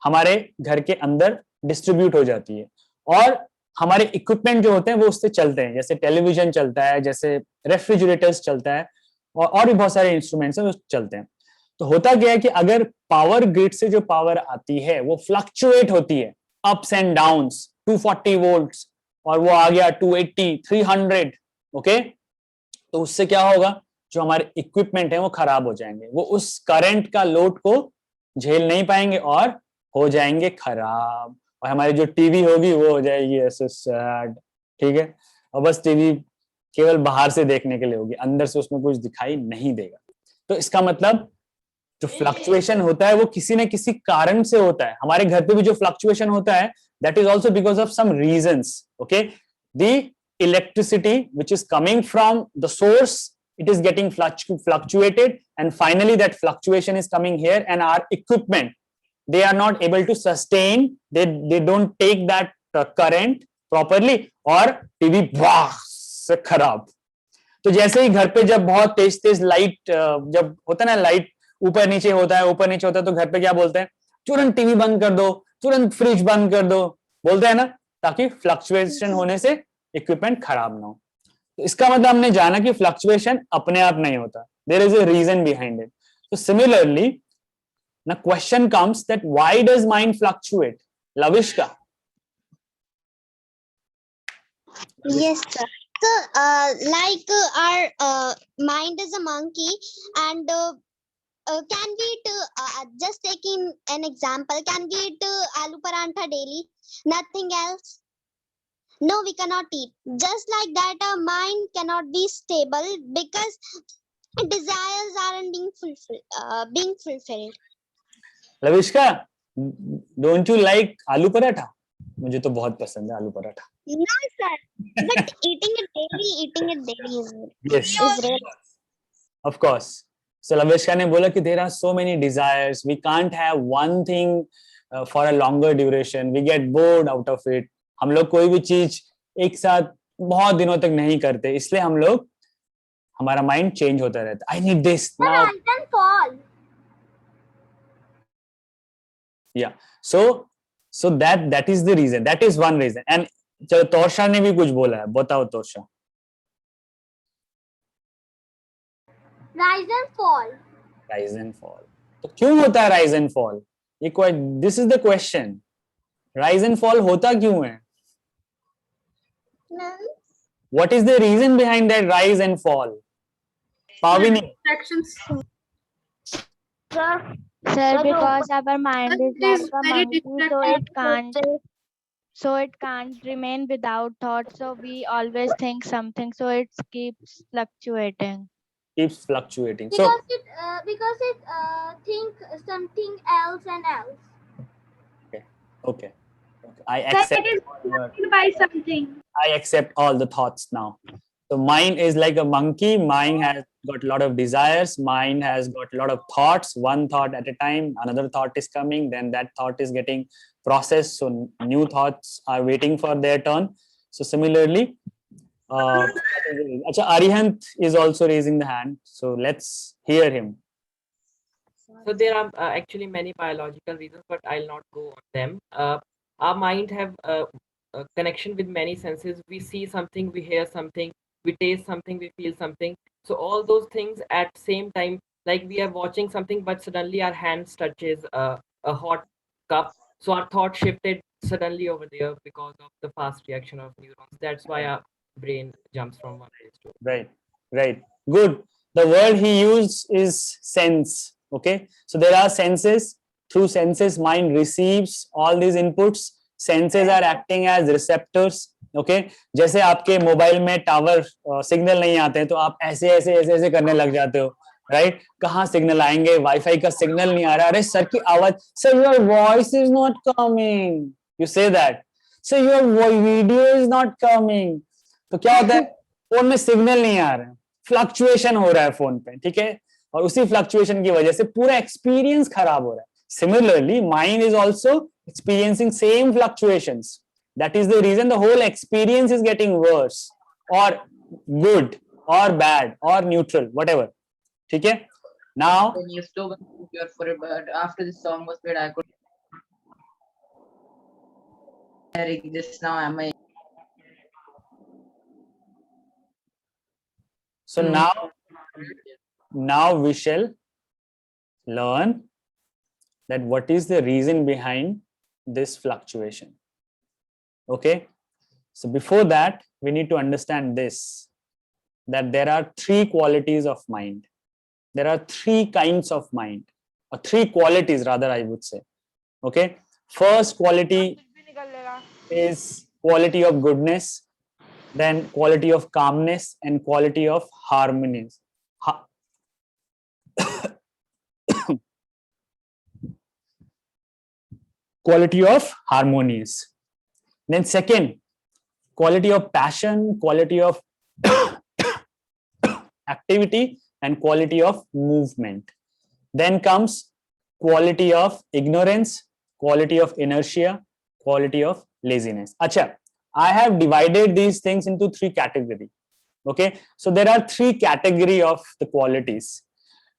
हमारे घर के अंदर डिस्ट्रीब्यूट हो जाती है, और हमारे इक्विपमेंट जो होते हैं वो उससे चलते हैं, जैसे टेलीविजन चलता है, जैसे रेफ्रिजरेटर्स चलता है, और भी बहुत सारे इंस्ट्रूमेंट्स हैं वो चलते हैं। तो होता क्या है कि अगर पावर ग्रिड से जो पावर आती है वो फ्लक्चुएट होती है, अप्स एंड डाउन्स, 240 वोल्ट्स और वो आ गया 280, 300, ओके। तो उससे क्या होगा, जो हमारे इक्विपमेंट है वो खराब हो जाएंगे, वो उस करंट का लोड को झेल नहीं पाएंगे और हो जाएंगे खराब, और हमारी जो टीवी होगी वो हो जाएगी ऐसे सैड, ठीक है। और बस टीवी केवल बाहर से देखने के लिए होगी, अंदर से उसमें कुछ दिखाई नहीं देगा। तो इसका मतलब जो फ्लक्चुएशन होता है वो किसी न किसी कारण से होता है। हमारे घर पे भी जो फ्लक्चुएशन होता है that is also because of some reasons, okay. The electricity which is coming from the source, it is getting fluctuated, and finally that fluctuation is coming here, and our equipment, they are not able to sustain, they don't take that current properly, और TV से खराब। तो जैसे ही घर पे जब बहुत तेज तेज light जब होता है ना, लाइट ऊपर नीचे होता है, ऊपर नीचे होता है, तो घर पे क्या बोलते हैं, तुरंत टीवी बंद कर दो, तुरंत फ्रिज बंद कर दो, बोलते हैं ना, ताकि फ्लक्चुएशन होने से इक्विपमेंट खराब ना हो। तो इसका मतलब हमने जाना कि फ्लक्चुएशन अपने आप नहीं होता, there is a reason behind it. तो सिमिलरली ना question comes that why does mind fluctuate? Lavishka. Yes, sir. So, our mind is a monkey, and can we eat? Just taking an example, can we eat aloo parantha daily? Nothing else. No, we cannot eat. Just like that, our mind cannot be stable because desires aren't being fulfilled. Lavishka, don't you like aloo paratha? मुझे तो बहुत पसंद है आलू paratha. No, sir. But eating it daily is Yes, real. of course. So Lavishka ने बोला कि there are so many desires, we can't have one thing for a longer duration, we get bored out of it. हम लोग कोई भी चीज एक साथ बहुत दिनों तक नहीं करते, इसलिए हम लोग, हमारा माइंड चेंज होता रहता है। I need this now. Rise and fall. Yeah. So that is the reason. That is one reason. And चलो तोर्षा ने भी कुछ बोला है, बताओ Torsha. Rise and fall. Rise and fall. तो क्यों होता है rise and fall? This is the question. Rise and fall होता क्यों है? What is the reason behind that rise and fall? Pavini. Sir, because our mind is like a monkey, so it can't remain without thought. So we always think something, so it keeps fluctuating. Keeps fluctuating. So Because it think something else and else. okay. I accept. By something. I accept all the thoughts now. So mind is like a monkey. Mind has got a lot of desires. Mind has got a lot of thoughts. One thought at a time. Another thought is coming. Then that thought is getting processed. So new thoughts are waiting for their turn. So similarly, Acha, Arihant is also raising the hand, so let's hear him. So there are actually many biological reasons, but I'll not go on them. Our mind have a connection with many senses. We see something, we hear something, we taste something, we feel something. So all those things at same time, like we are watching something, but suddenly our hand touches a hot cup. So our thought shifted suddenly over there because of the fast reaction of neurons. That's why our brain jumps from one place to Right, right. Good. The word he used is sense. Okay. So there are senses. Through senses, mind receives all these inputs. Senses are acting as receptors. Okay. जैसे आपके mobile में tower signal नहीं आते हैं तो आप ऐसे ऐसे ऐसे ऐसे करने लग जाते हो, राइट? कहाँ सिग्नल आएंगे? वाईफाई का सिग्नल नहीं आ रहा, अरे सर की आवाज, sir your voice is not coming, you say that, sir your video is not coming. तो क्या होता है? फोन में सिग्नल नहीं आ रहा है, फ्लक्चुएशन हो रहा है फोन पे, ठीक है, और उसी फ्लक्चुएशन की वजह से पूरा एक्सपीरियंस खराब हो रहा है. Similarly mind is also experiencing same fluctuations. That is the reason the whole experience is getting worse or good or bad or neutral, whatever. ठीक है? Now When you stop your for it, but after the song was played, I could hearing this now. Am I? so now we shall learn that what is the reason behind this fluctuation. Okay, so before that we need to understand this, that there are three qualities of mind. There are three kinds of mind, or three qualities rather, I would say. Okay, first quality is quality of goodness, then quality of calmness, and quality of harmony. Quality of harmonious. Then second, quality of passion, quality of activity, and quality of movement. Then comes quality of ignorance, quality of inertia, quality of laziness. Acha, I have divided these things into three categories. Okay, so there are three categories of the qualities.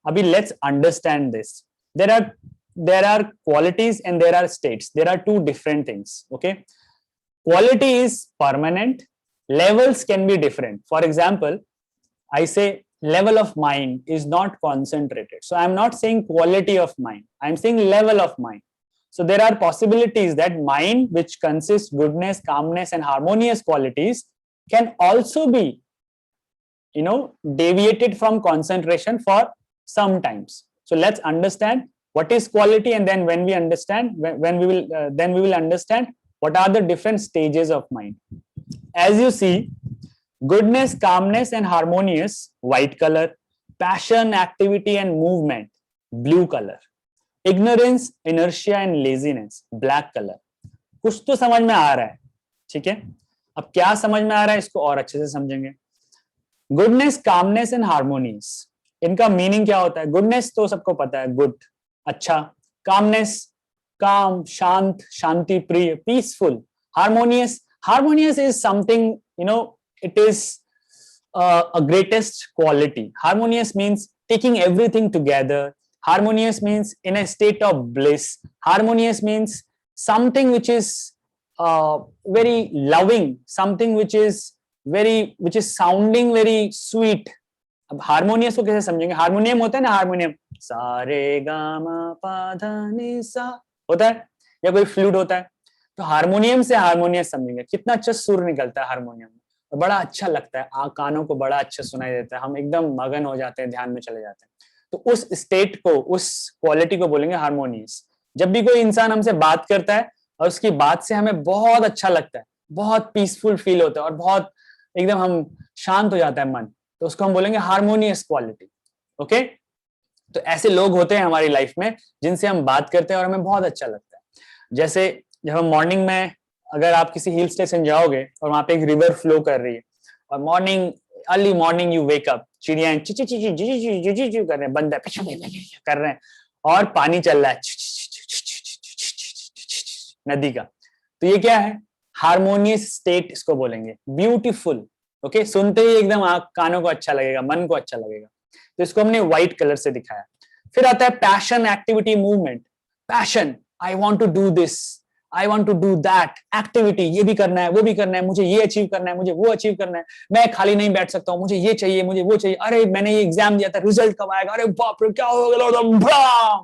Abhi, let's understand this. There are qualities and there are states. There are two different things. Okay, quality is permanent, levels can be different. For example, I say level of mind is not concentrated, so I'm not saying quality of mind, I'm saying level of mind. So there are possibilities that mind, which consists goodness, calmness, and harmonious qualities, can also be, deviated from concentration for some times. So let's understand what is quality, and then when we understand, then we will understand what are the different stages of mind. As you see, goodness, calmness, and harmonious, white color. Passion, activity, and movement, blue color. Ignorance, inertia, and laziness, black color. कुछ तो समझ में आ रहा है, ठीक है? अब क्या समझ में आ रहा है इसको और अच्छे से समझेंगे. Goodness, calmness, and harmonious, इनका मीनिंग क्या होता है? गुडनेस तो सबको पता है, गुड, अच्छा. कामनेस, काम, शांत, शांति प्रिय, peaceful. Harmonious is something, it is a greatest quality. Harmonious means taking everything together. Harmonious means in a state of bliss. Harmonious means something which is very loving, something which is sounding very sweet. अब harmonious को कैसे समझेंगे? Harmonium होता है ना, harmonium सारे gamma पा धा नि सा होता है, या कोई फ्लूट होता है. तो हारमोनियम से हारमोनियस समझेंगे. कितना अच्छा सुर निकलता है हारमोनियम में, और बड़ा अच्छा लगता है, कानों को बड़ा अच्छा सुनाई देता है, हम एकदम मगन हो जाते हैं, ध्यान में चले जाते हैं. तो उस स्टेट को, उस क्वालिटी को बोलेंगे हारमोनियस. जब भी कोई इंसान हमसे बात करता है और उसकी बात से हमें बहुत अच्छा लगता है, बहुत पीसफुल फील होता है और बहुत एकदम हम शांत हो जाता है मन, तो उसको हम बोलेंगे हारमोनियस क्वालिटी. ओके, तो ऐसे लोग होते हैं हमारी लाइफ में जिनसे हम बात करते हैं और हमें बहुत अच्छा लगता है. जैसे जब हम मॉर्निंग में, अगर आप किसी हिल स्टेशन जाओगे और वहां पे एक रिवर फ्लो कर रही है और early morning you wake up, चिड़िया ची ची ची ची ची ची ची ची कर रहे हैं, बंदर कर रहे हैं और पानी चल रहा है नदी का. तो ये क्या है? हारमोनियस स्टेट इसको बोलेंगे, ब्यूटीफुल. ओके, सुनते ही एकदम कानों को अच्छा लगेगा, मन को अच्छा लगेगा, तो इसको हमने व्हाइट कलर से दिखाया। फिर आता है passion, activity, movement. Passion, I want to do this, I want to do that activity, ये भी करना है, वो भी करना है, मुझे ये अचीव करना है, मुझे वो अचीव करना है, मैं खाली नहीं बैठ सकता हूँ, मुझे ये चाहिए, मुझे वो चाहिए, अरे मैंने ये एग्जाम दिया था, रिजल्ट कब आएगा, अरे बाप रे क्या हो गया,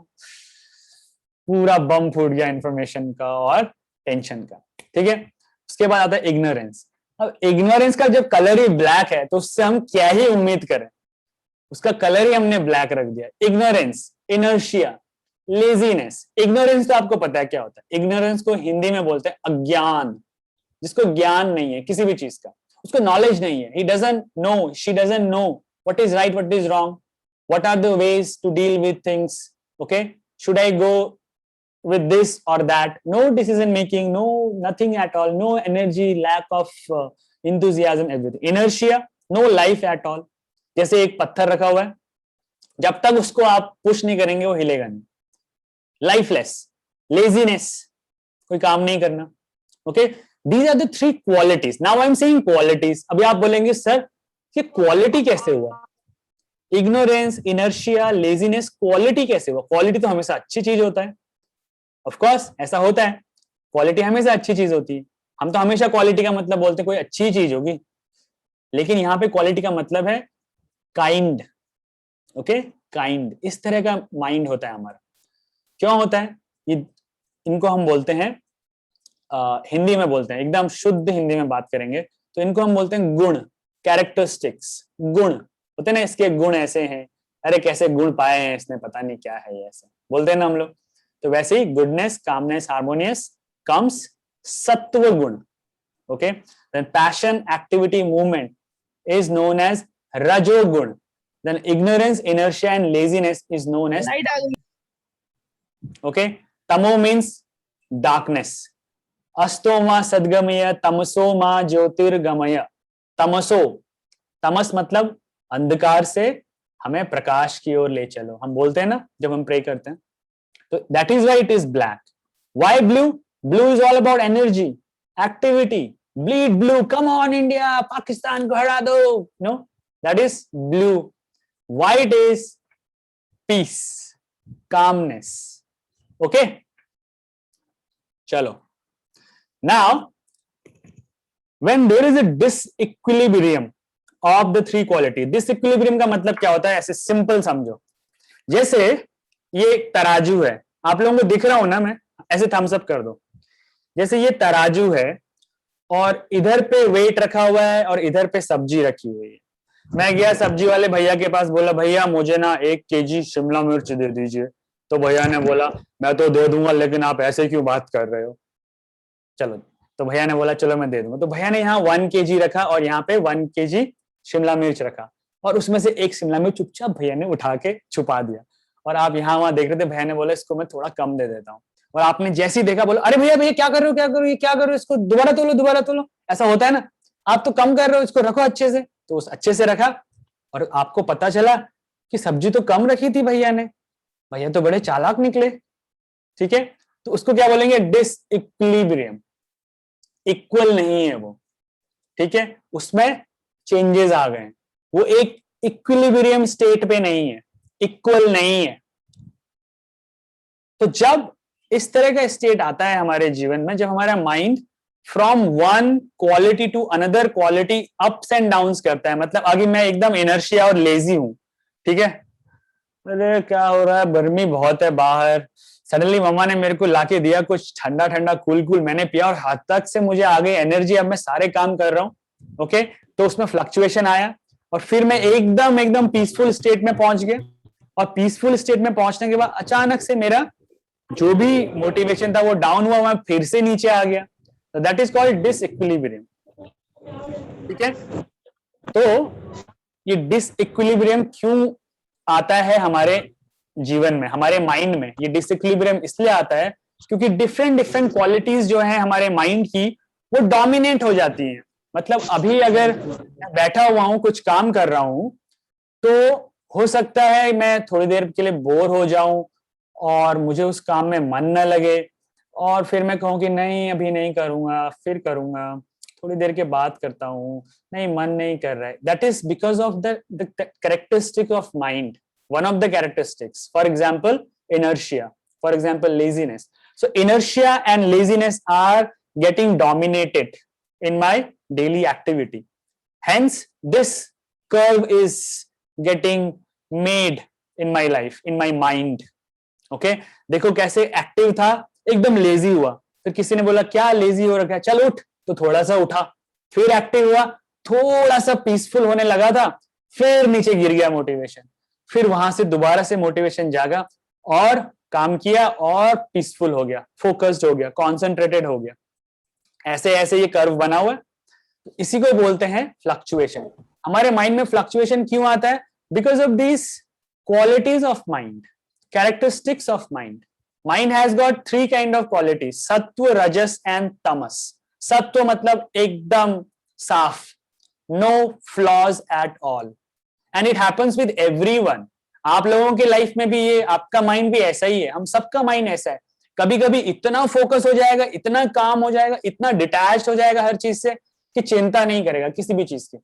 पूरा बम फूट गया इंफॉर्मेशन का और टेंशन का। ठीक है, उसके बाद आता है इग्नोरेंस। अब इग्नोरेंस का जब कलर ही ब्लैक है तो उससे हम क्या ही उम्मीद करें, उसका कलर ही हमने ब्लैक रख दिया। Ignorance, inertia, laziness. इग्नोरेंस तो आपको पता है क्या होता है, इग्नोरेंस को हिंदी में बोलते हैं अज्ञान। जिसको ज्ञान नहीं है किसी भी चीज का, उसको नॉलेज नहीं है, he doesn't know, she doesn't know what is right, what is wrong, what are the ways to deal with things, okay, should I go with this or that, no decision making, no nothing at all, no energy, lack of enthusiasm, everything, inertia, no life at all। जैसे एक पत्थर रखा हुआ है, जब तक उसको आप पुश नहीं करेंगे वो हिलेगा नहीं। लाइफलेस, लेजीनेस, कोई काम नहीं करना। Okay, these are the three qualities. Now I am saying qualities. अभी आप बोलेंगे सर ये क्वालिटी कैसे हुआ, इग्नोरेंस, इनर्शिया, लेजीनेस, क्वालिटी कैसे हुआ? क्वालिटी तो हमेशा अच्छी चीज होता है, ऑफ कोर्स ऐसा होता है, क्वालिटी हमेशा अच्छी चीज होती है। हम तो हमेशा क्वालिटी का मतलब बोलते हैं कोई अच्छी चीज होगी, लेकिन यहाँ पे क्वालिटी का मतलब है काइंड। ओके, काइंड, इस तरह का माइंड होता है हमारा। क्यों होता है ये? इनको हम बोलते हैं हिंदी में बोलते हैं, एकदम शुद्ध हिंदी में बात करेंगे तो इनको हम बोलते हैं गुण, कैरेक्टरिस्टिक्स। गुण होते हैं ना, इसके गुण ऐसे हैं, अरे कैसे गुण पाए हैं इसने, पता नहीं क्या है ये, ऐसे बोलते हैं ना हम लोग। तो वैसे ही गुडनेस, कामनेस, हार्मोनियस कम्स सत्व गुण। Okay, then passion, activity, movement is known as रजोगुण। then ignorance, inertia and laziness is known as okay, tamo means darkness, asto ma sadgamaya, tamso ma jyotirgamaya। तमसो, तमस मतलब अंधकार से हमें प्रकाश की ओर ले चलो, हम बोलते हैं ना जब हम प्रे करते हैं, तो that is why it is black. Why blue? Blue is all about energy, activity, bleed blue, come on India, Pakistan को हरा दो, no, that is blue. White is peace, calmness. Okay, chalo. Now when there is a disequilibrium of the three quality, disequilibrium का मतलब क्या होता है, ऐसे simple समझो। जैसे ये एक तराजू है, आप लोगों को दिख रहा हूं ना, मैं ऐसे थम्स अप कर दो। जैसे ये तराजू है और इधर पे वेट रखा हुआ है और इधर पे सब्जी रखी हुई है। मैं गया सब्जी वाले भैया के पास, बोला भैया मुझे ना 1 kg शिमला मिर्च दे दीजिए। तो भैया ने बोला मैं तो दे दूंगा, लेकिन आप ऐसे क्यों बात कर रहे हो, चलो। तो भैया ने बोला चलो मैं दे दूंगा। तो भैया ने यहाँ 1 kg रखा और यहाँ पे 1 kg शिमला मिर्च रखा, और उसमें से एक शिमला मिर्च चुपचाप भैया ने उठा के छुपा दिया। और आप यहाँ वहां देख रहे थे, भैया ने बोला इसको मैं थोड़ा कम दे देता हूँ, और आपने जैसे ही देखा बोला अरे भैया भैया क्या कर रहे हो, क्या करो, ये क्या करो, इसको दोबारा तोलो, दोबारा तोलो। ऐसा होता है ना, आप तो कम कर रहे हो, इसको रखो अच्छे से। तो उस अच्छे से रखा और आपको पता चला कि सब्जी तो कम रखी थी भैया ने, भैया तो बड़े चालाक निकले। ठीक है, तो उसको क्या बोलेंगे, डिसइक्विलिब्रियम, इक्वल नहीं है वो। ठीक है, उसमें चेंजेस आ गए, वो एक इक्विलिब्रियम स्टेट पे नहीं है, इक्वल नहीं है। तो जब इस तरह का स्टेट आता है हमारे जीवन में, जब हमारा mind from one quality to another quality ups and downs करता है, मतलब अभी मैं एकदम इनर्शिया और लेजी हूं, ठीक है, अरे क्या हो रहा है, गर्मी बहुत है बाहर, सडनली मम्मा ने मेरे को लाके दिया कुछ ठंडा ठंडा कूल कूल, मैंने पिया और हाथ तक से मुझे आ गई एनर्जी, अब मैं सारे काम कर रहा हूँ। ओके, तो उसमें फ्लक्चुएशन आया और फिर मैं एकदम पीसफुल स्टेट में पहुंच गया, और पीसफुल स्टेट में पहुंचने के बाद अचानक से मेरा जो भी मोटिवेशन था वो डाउन हुआ, मैं फिर से नीचे आ गया। तो दैट इज कॉल्ड डिसइक्विलिब्रियम। ठीक है, तो ये डिसइक्विलिब्रियम क्यों आता है हमारे जीवन में, हमारे माइंड में? ये डिसइक्विलिब्रियम इसलिए आता है क्योंकि डिफरेंट क्वालिटीज जो है हमारे माइंड की वो डोमिनेट हो जाती हैं। मतलब अभी अगर मैं बैठा हुआ हूं, कुछ काम कर रहा हूं, तो हो सकता है मैं थोड़ी देर के लिए बोर हो जाऊं और मुझे उस काम में मन न लगे, और फिर मैं कहूं कि नहीं अभी नहीं करूंगा, फिर करूंगा, थोड़ी देर के बाद करता हूँ, नहीं मन नहीं कर रहा है, that is because of the characteristic of mind. One of the characteristics, for example, inertia, for example, laziness. So inertia and laziness are getting dominated in my daily activity. Hence, this curve is getting made in my life, in my mind. Okay, देखो कैसे active था, एकदम lazy हुआ, फिर किसी ने बोला क्या लेजी हो रखा है, चल उठ, तो थोड़ा सा उठा, फिर एक्टिव हुआ, थोड़ा सा पीसफुल होने लगा था, फिर नीचे गिर गया मोटिवेशन, फिर वहां से दोबारा से मोटिवेशन जागा और काम किया और पीसफुल हो गया, फोकस्ड हो गया, कॉन्सेंट्रेटेड हो गया. ऐसे ऐसे ये कर्व बना हुआ है. इसी को बोलते हैं फ्लक्चुएशन. हमारे माइंड में फ्लक्चुएशन क्यों आता है? Because of these qualities of mind, characteristics of mind. Mind has got three kind of qualities: sattva, rajas and tamas. Sattva मतलब एकदम साफ, no flaws at all, and it happens with everyone. आप लोगों के life में भी ये, आपका माइंड भी ऐसा ही है, हम सबका माइंड ऐसा है. कभी कभी इतना फोकस हो जाएगा, इतना काम हो जाएगा, इतना डिटैच्ड हो जाएगा हर चीज से कि चिंता नहीं करेगा किसी भी चीज की.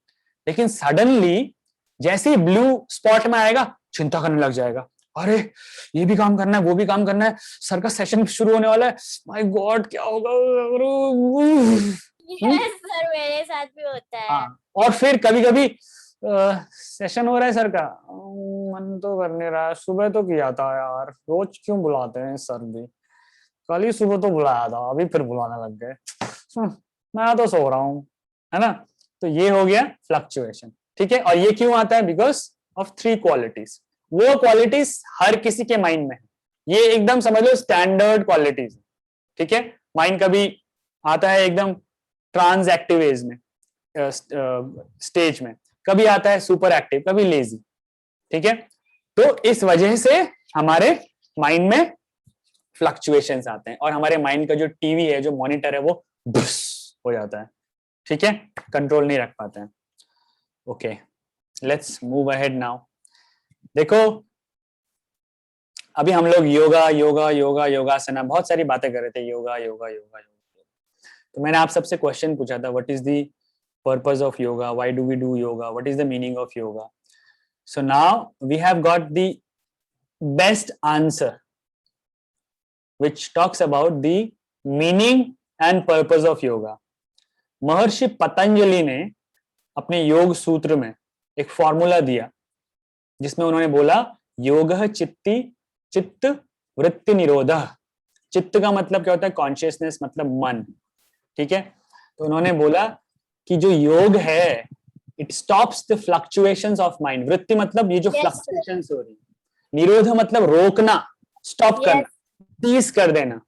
लेकिन सडनली जैसे ही ब्लू स्पॉट में आएगा, चिंता करने लग जाएगा. अरे ये भी काम करना है, वो भी काम करना है, सर का सेशन शुरू होने वाला है, माय गॉड क्या होगा. यस सर, मेरे साथ भी होता है. और फिर कभी कभी सेशन हो रहा है सर का, मन तो कर नहीं रहा, सुबह तो किया था यार, रोज क्यों बुलाते हैं सर भी, कल ही सुबह तो बुलाया था, अभी फिर बुलाने लग गए, मैं तो सो रहा हूँ, है ना. तो ये हो गया फ्लक्चुएशन. ठीक है, और ये क्यों आता है? Because of three qualities. वो क्वालिटीज हर किसी के माइंड में है, ये एकदम समझ लो स्टैंडर्ड क्वालिटीज. ठीक है, माइंड कभी आता है एकदम ट्रांस एक्टिव एज में, स्टेज में, कभी आता है सुपर एक्टिव, कभी लेजी. ठीक है, तो इस वजह से हमारे माइंड में फ्लक्चुएशंस आते हैं और हमारे माइंड का जो टीवी है, जो मॉनिटर है, वो भुस हो जाता है. ठीक है, कंट्रोल नहीं रख पाते हैं. Okay, let's move ahead now. देखो अभी हम लोग योगा योगा योगा योगासना बहुत सारी बातें कर रहे थे, योगा योगा योगा योगा. तो मैंने आप सबसे क्वेश्चन पूछा था, what is the purpose of yoga, why do we do yoga, what is the meaning of yoga. So now we have got the best answer which talks about the meaning and purpose of yoga. Maharshi Patanjali ने अपने योग सूत्र में एक formula दिया जिसमें उन्होंने बोला योगः चित्त वृत्ति निरोधः. चित्त का मतलब क्या होता है? कॉन्शियसनेस, मतलब मन. ठीक है, तो उन्होंने बोला कि जो योग है it stops the fluctuations of mind. वृत्ति मतलब ये जो फ्लक्चुएशंस हो रही, निरोध मतलब रोकना, स्टॉप करना, सीज कर देना.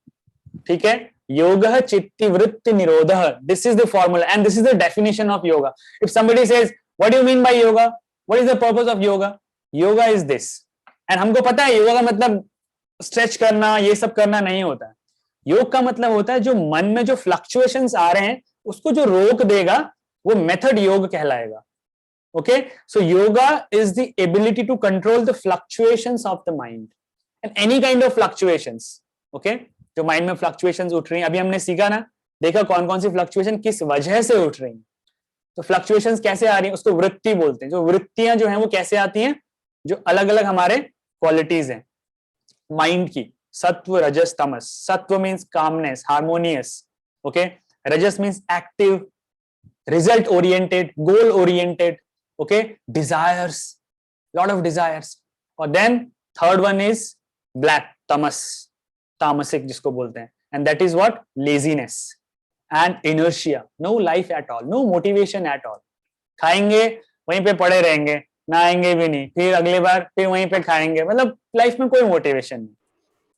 ठीक है, योगः चित्ति वृत्ति निरोधः, this is the formula and this is the definition of yoga. If somebody says what do you mean by yoga, what is the purpose of yoga, yoga is this. And हमको पता है योगा का मतलब स्ट्रेच करना, ये सब करना नहीं होता है. योग का मतलब होता है जो मन में जो फ्लक्चुएशंस आ रहे हैं उसको जो रोक देगा, वो मेथड योग कहलाएगा. Okay, so yoga is the ability to control the fluctuations of the mind and any kind of fluctuations. Okay, जो माइंड में फ्लक्चुएशंस उठ रही हैं, अभी हमने सीखा ना, देखा कौन कौन सी फ्लक्चुएशन किस वजह से उठ रही हैं. तो फ्लक्चुएशंस कैसे आ रही हैं उसको वृत्ति बोलते हैं. जो वृत्तियां जो हैं वो कैसे आती हैं? जो अलग अलग हमारे क्वालिटीज हैं माइंड की, सत्व rajas tamas. Sattva means calmness, harmonious. Okay, rajas means active, result oriented, goal oriented. Okay, desires, lot of desires. और then third one is black, tamas, तामसिक जिसको बोलते हैं. And that is what? Laziness and inertia. No life at all, no motivation at all. खाएंगे वहीं पे पड़े रहेंगे, ना आएंगे भी नहीं, फिर अगली बार फिर वहीं पे खाएंगे, मतलब लाइफ में कोई मोटिवेशन नहीं.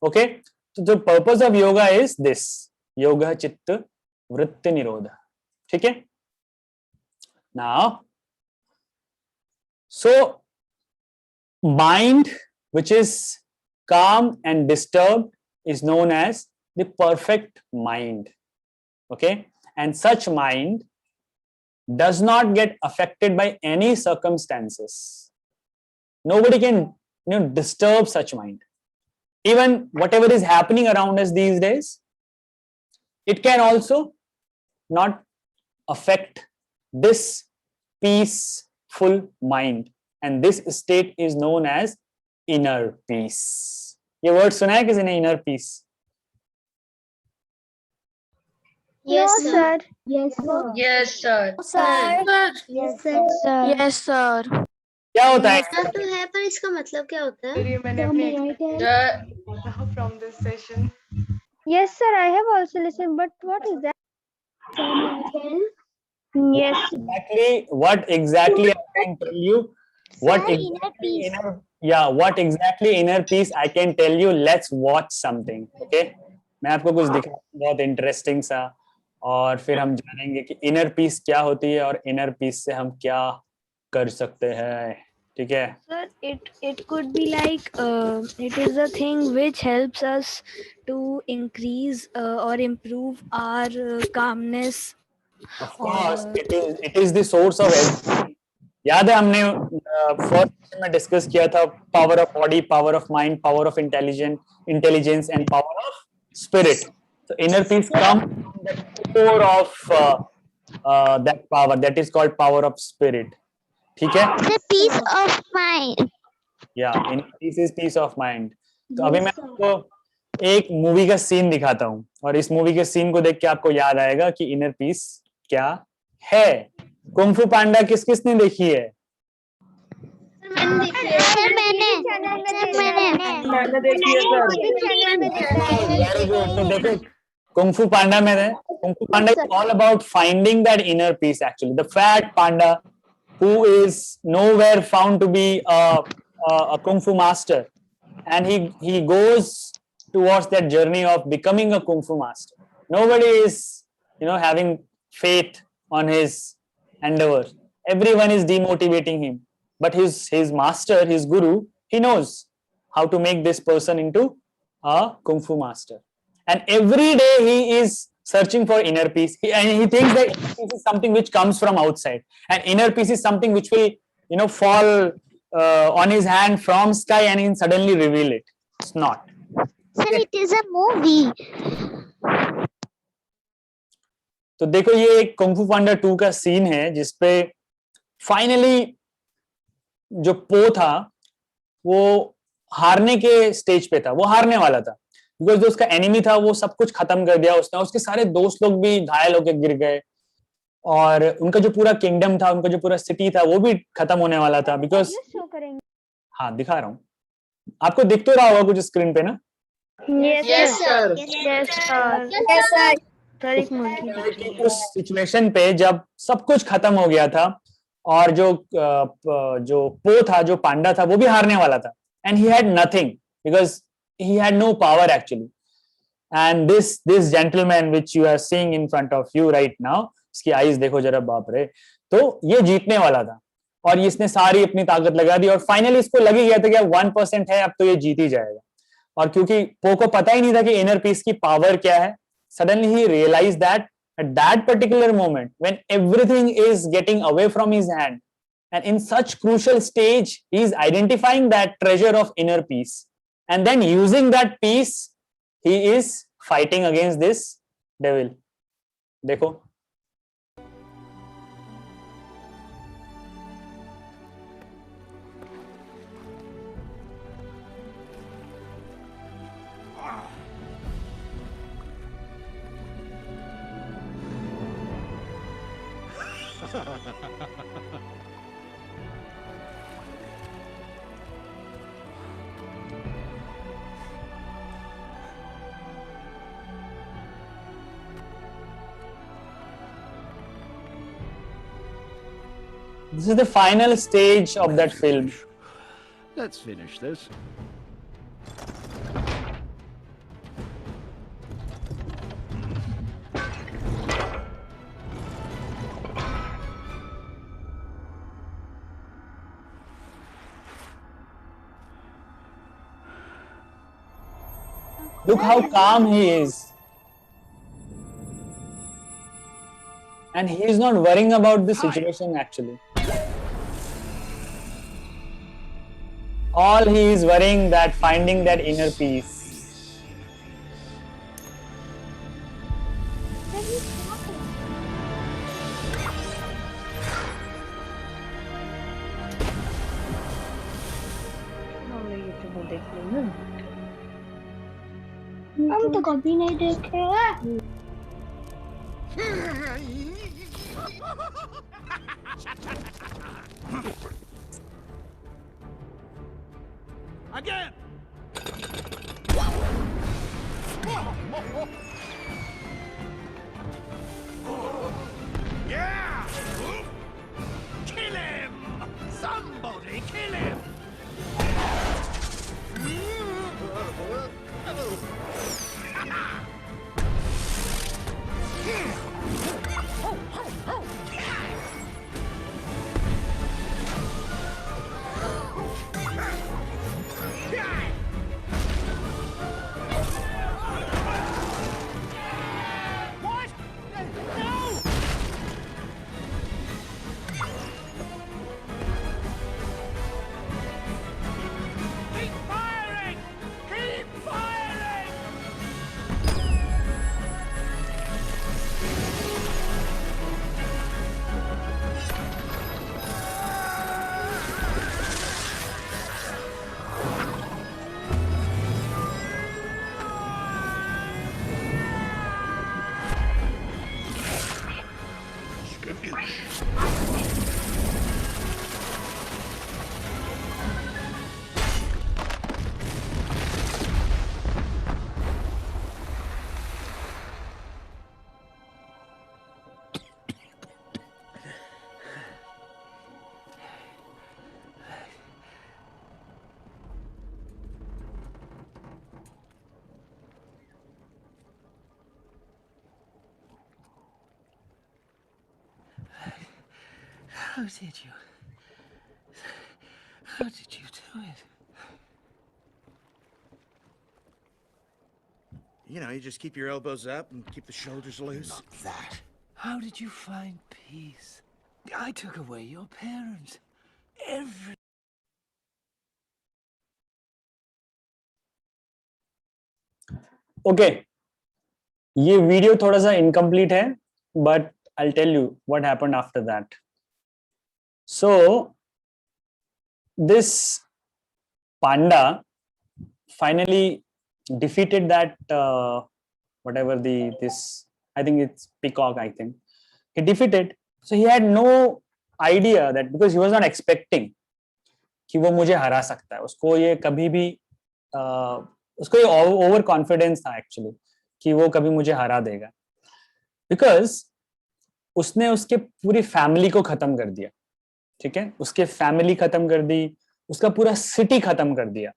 ओके, तो the purpose of yoga is this, योगः चित्त वृत्ति निरोध. ठीक है, now so mind which is calm and disturbed is known as the perfect mind. Okay, and such mind does not get affected by any circumstances. Nobody can disturb such mind. Even whatever is happening around us these days, it can also not affect this peaceful mind, and this state is known as inner peace. ये word सुना है किसी ने, inner peace? Yes, sir. Yes, sir. Yes, sir. Yes, sir. Yes, sir. क्या होता है? तो है, पर इसका मतलब क्या होता है? From this session. Yes, sir. I have also listened, but what is that? Yes. Exactly, what exactly I can tell you? What Sir, exactly inner peace. what exactly inner peace I can tell you? Let's watch something, okay? मैं आपको कुछ दिखाऊंगा बहुत interesting सा, और फिर हम जानेंगे कि इनर पीस क्या होती है और इनर पीस से हम क्या कर सकते हैं, ठीक है? Sir, it could be like it is a thing which helps us to increase or improve our calmness. Of course, it is the source of everything. याद है हमने फर्स्ट में डिस्कस किया था power of body, power of mind, power of intelligence and power of spirit. So inner peace comes from the core of that power, that is called power of spirit. ठीक है? The peace of mind. Yeah, inner peace is peace of mind. तो अभी मैं आपको एक movie का scene दिखाता हूँ, और इस मूवी के सीन को देख के आपको याद आएगा कि इनर पीस क्या है. कुंग-फू पांडा किसने देखी है? मैंने देखो कुंग-फू पांडा में है. Kung fu Panda is all about finding that inner peace actually. The fat panda who is nowhere found to be a kung fu master, and he goes towards that journey of becoming a kung fu master. Nobody is having faith on his endeavor. Everyone is demotivating him, but his master, his guru, he knows how to make this person into a kung fu master, and every day he is searching for inner peace, and he thinks that inner peace is something which comes from outside, and inner peace is something which will fall on his hand from sky and he'll suddenly reveal it. It's not. Sir, it is a movie. तो देखो ये एक kung फू पांडा 2 का scene है जिसपे finally जो पो था वो हारने के स्टेज पे था, वो हारने वाला था, बिकॉज जो उसका एनिमी था वो सब कुछ खत्म कर दिया उसने, उसके सारे दोस्त लोग भी घायल होकर गिर गए, और उनका जो पूरा किंगडम था, उनका जो पूरा सिटी था वो भी खत्म होने वाला था. बिकॉज हाँ दिखा रहा हूँ आपको, दिख तो रहा होगा कुछ स्क्रीन पे ना? Yes, sir. Yes, sir. Yes, sir. Sir एक मुर्गी उस सिचुएशन पे जब सब कुछ खत्म हो गया था और जो पो था, जो पांडा था, वो भी हारने वाला था, and he had nothing because he had no power actually. And this gentleman which you are seeing in front of you right now, इसकी आईज देखो जरा, बाप रे, तो ये जीतने वाला था और इसने सारी अपनी ताकत लगा दी और फाइनली इसको लग ही गया था कि 1% है, अब तो ये जीत ही जाएगा. और क्योंकि पो को पता ही नहीं था कि इनर पीस की पावर क्या है, suddenly he realized that at that particular moment when everything is getting away from his hand and in such crucial stage he is identifying that treasure of inner peace, and then using that peace he is fighting against this devil. देखो this is the final stage of that film. Let's finish this. Look how calm he is. And he is not worrying about the situation actually. All he is worrying that finding that inner peace. देख लो। हम तो कभी नहीं देखे हैं। Again! Yeah! Kill him! Somebody kill him! What? No! Keep firing! Keep firing! How did you do it? You know, you just keep your elbows up and keep the shoulders loose. Not that. How did you find peace? I took away your parents. Every... Okay, ये video थोड़ा सा incomplete है, but I'll tell you what happened after that. So this panda finally defeated that whatever this, I think it's peacock, I think he defeated. So he had no idea that, because he was not expecting कि वो मुझे हरा सकता है, उसको ये कभी भी उसको ये ओवर कॉन्फिडेंस था एक्चुअली कि वो कभी मुझे हरा देगा, बिकॉज उसने उसके पूरी फैमिली को खत्म कर दिया. ठीक है, उसके फैमिली खत्म कर दी, उसका पूरा सिटी खत्म कर दिया,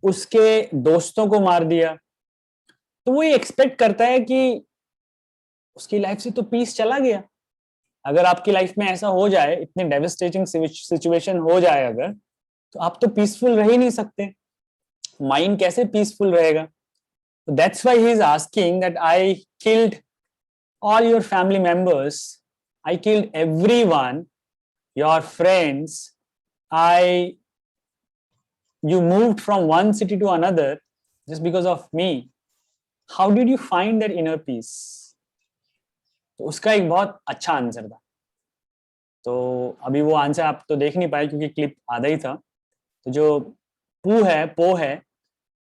उसके दोस्तों को मार दिया. तो वो ये एक्सपेक्ट करता है कि उसकी लाइफ से तो पीस चला गया. अगर आपकी लाइफ में ऐसा हो जाए, इतनी डेविस्टेटिंग सिचुएशन हो जाए अगर, तो आप तो पीसफुल रह ही नहीं सकते. माइंड कैसे पीसफुल रहेगा? That's why he is asking that I killed all your family members, I killed everyone, your friends, you moved from one city to another just because of me. How did you find that inner peace? तो उसका एक बहुत अच्छा answer था. तो अभी वो answer आप तो देख नहीं पाए क्योंकि क्लिप आधा ही था. तो जो पो है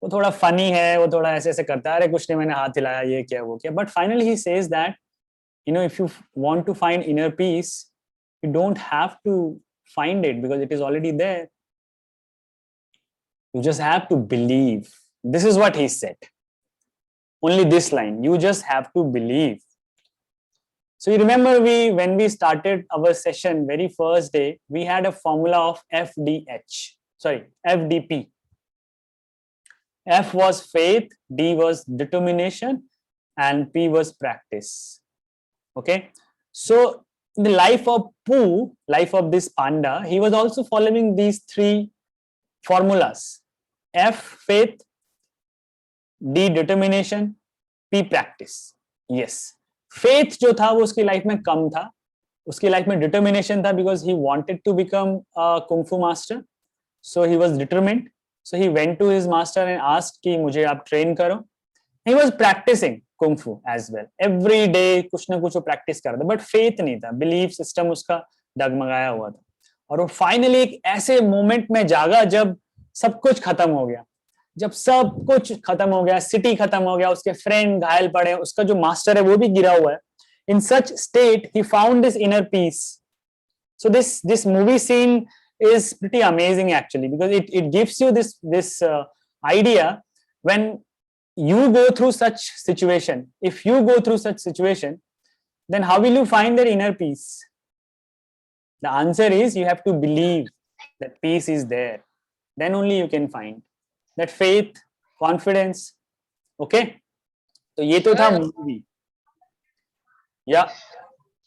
वो थोड़ा फनी है, वो थोड़ा ऐसे ऐसे करता है, अरे कुछ नहीं मैंने हाथ हिलाया, ये किया वो किया. But finally he says that, you know, if you want to find inner peace, you don't have to find it because it is already there. You just have to believe. This is what he said. Only this line. You just have to believe. So you remember when we started our session very first day, we had a formula of FDP. F was faith, D was determination, and P was practice. Okay, so in the life of Pooh, life of this panda, he was also following these three formulas: F faith, D determination, P practice. Yes, faith जो था वो उसकी life में कम था, उसकी life में determination था because he wanted to become a kung fu master, so he was determined. So he went to his master and asked कि मुझे आप train करो. He was practicing kung fu as well. Every day कुछ ना कुछ वो practice कर रहा था, but faith नहीं था, belief system उसका डगमगाया हुआ था. और वो finally एक ऐसे moment में जागा जब सब कुछ खत्म हो गया. जब सब कुछ खत्म हो गया, सिटी खत्म हो गया, उसके फ्रेंड घायल पड़े, उसका जो मास्टर है वो भी गिरा हुआ है. In such state, he found his inner peace. So this movie scene is pretty amazing actually, because it gives you this idea. When you go through such situation, if you go through such situation, then how will you find that inner peace? The answer is you have to believe that peace is there. Then only you can find that faith, confidence. Okay, so ये तो था movie. Yeah.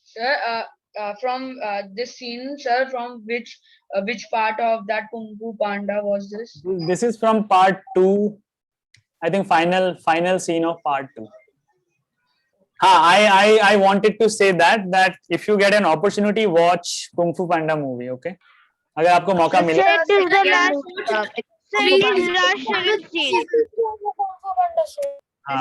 Sir, from this scene, sir, from which part of that Kung Fu Panda was this? This is from part 2. I think final scene of part 2. I wanted to say that if you get an opportunity, watch Kung Fu Panda movie. Okay, अगर आपको मौका मिले. This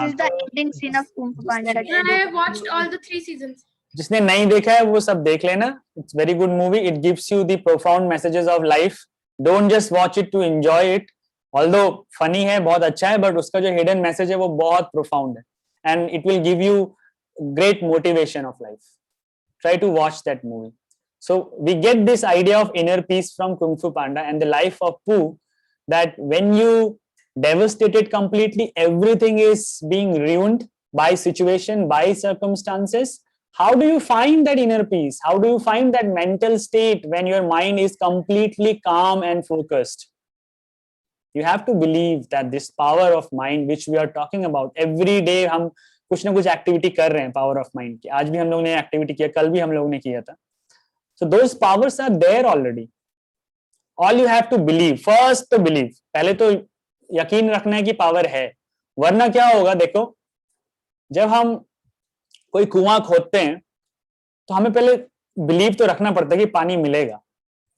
is the ending scene of Kung Fu Panda. I have watched all the 3 seasons. जिसने नहीं देखा है वो सब देख लेना. It's very good movie. It gives you the profound messages of life. Don't just watch it to enjoy it. Although funny है, बहुत अच्छा है, but उसका जो hidden message है वो बहुत profound है, and it will give you great motivation of life. Try to watch that movie. So we get this idea of inner peace from Kung Fu Panda and the life of Pooh, that when you devastated completely, everything is being ruined by situation, by circumstances. How do you find that inner peace? How do you find that mental state when your mind is completely calm and focused? You have to believe that this power of mind which we are talking about every day, हम कुछ ना कुछ activity कर रहे हैं power of mind की. आज भी हम लोग ने एक्टिविटी किया, कल भी हम लोग ने किया था. So those powers are there already. All you have to believe. First to believe. पहले तो यकीन रखना है कि पावर है, वरना क्या होगा. देखो, जब हम कोई कुआं खोदते हैं तो हमें पहले बिलीव तो रखना पड़ता है कि पानी मिलेगा.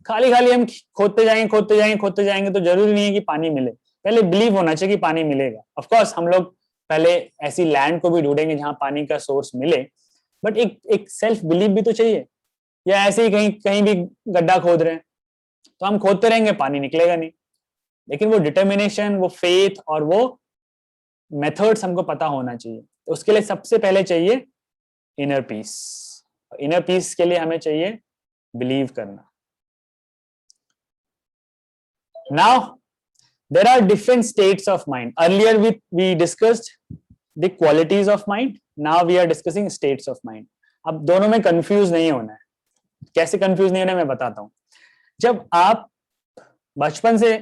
खाली हम खोदते जाएंगे तो जरूरी नहीं है कि पानी मिले. पहले बिलीव होना चाहिए कि पानी मिलेगा. ऑफ कोर्स हम लोग पहले ऐसी लैंड को भी ढूंढेंगे जहां पानी का सोर्स मिले, बट एक सेल्फ बिलीव भी तो चाहिए. या ऐसे ही कहीं भी गड्ढा खोद रहे हैं तो हम खोदते रहेंगे, पानी निकलेगा नहीं. लेकिन वो डिटर्मिनेशन, वो फेथ और वो मेथड्स हमको पता होना चाहिए. तो उसके लिए सबसे पहले चाहिए इनर पीस. इनर पीस के लिए हमें चाहिए बिलीव करना. Now, there are different states of mind. Earlier we discussed the qualities of mind. Now we are discussing states of mind. अब दोनों में कंफ्यूज नहीं होना है. कैसे कंफ्यूज नहीं होना है मैं बताता हूँ. जब आप बचपन से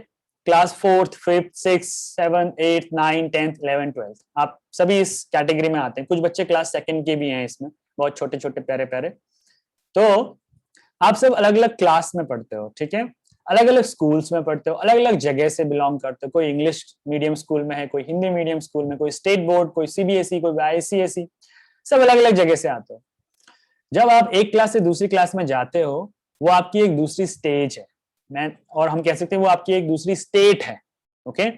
class 4th, 5th, 6th, 7th, 8th, 9th, 10th, 11th, 12th, आप सभी इस कैटेगरी में आते हैं. कुछ बच्चे क्लास 2nd के भी हैं इसमें, बहुत छोटे छोटे प्यारे प्यारे. तो आप सब अलग अलग क्लास में पढ़ते हो, ठीक है, अलग अलग स्कूल्स में पढ़ते हो, अलग अलग जगह से बिलोंग करते हो. कोई इंग्लिश मीडियम स्कूल में है, कोई हिंदी मीडियम स्कूल में, कोई स्टेट बोर्ड, कोई सीबीएसई, कोई आईसीएसई, सब अलग अलग जगह से आते हो. जब आप एक क्लास से दूसरी क्लास में जाते हो, वो आपकी एक दूसरी स्टेज है, और हम कह सकते हैं वो आपकी एक दूसरी स्टेट है. ओके,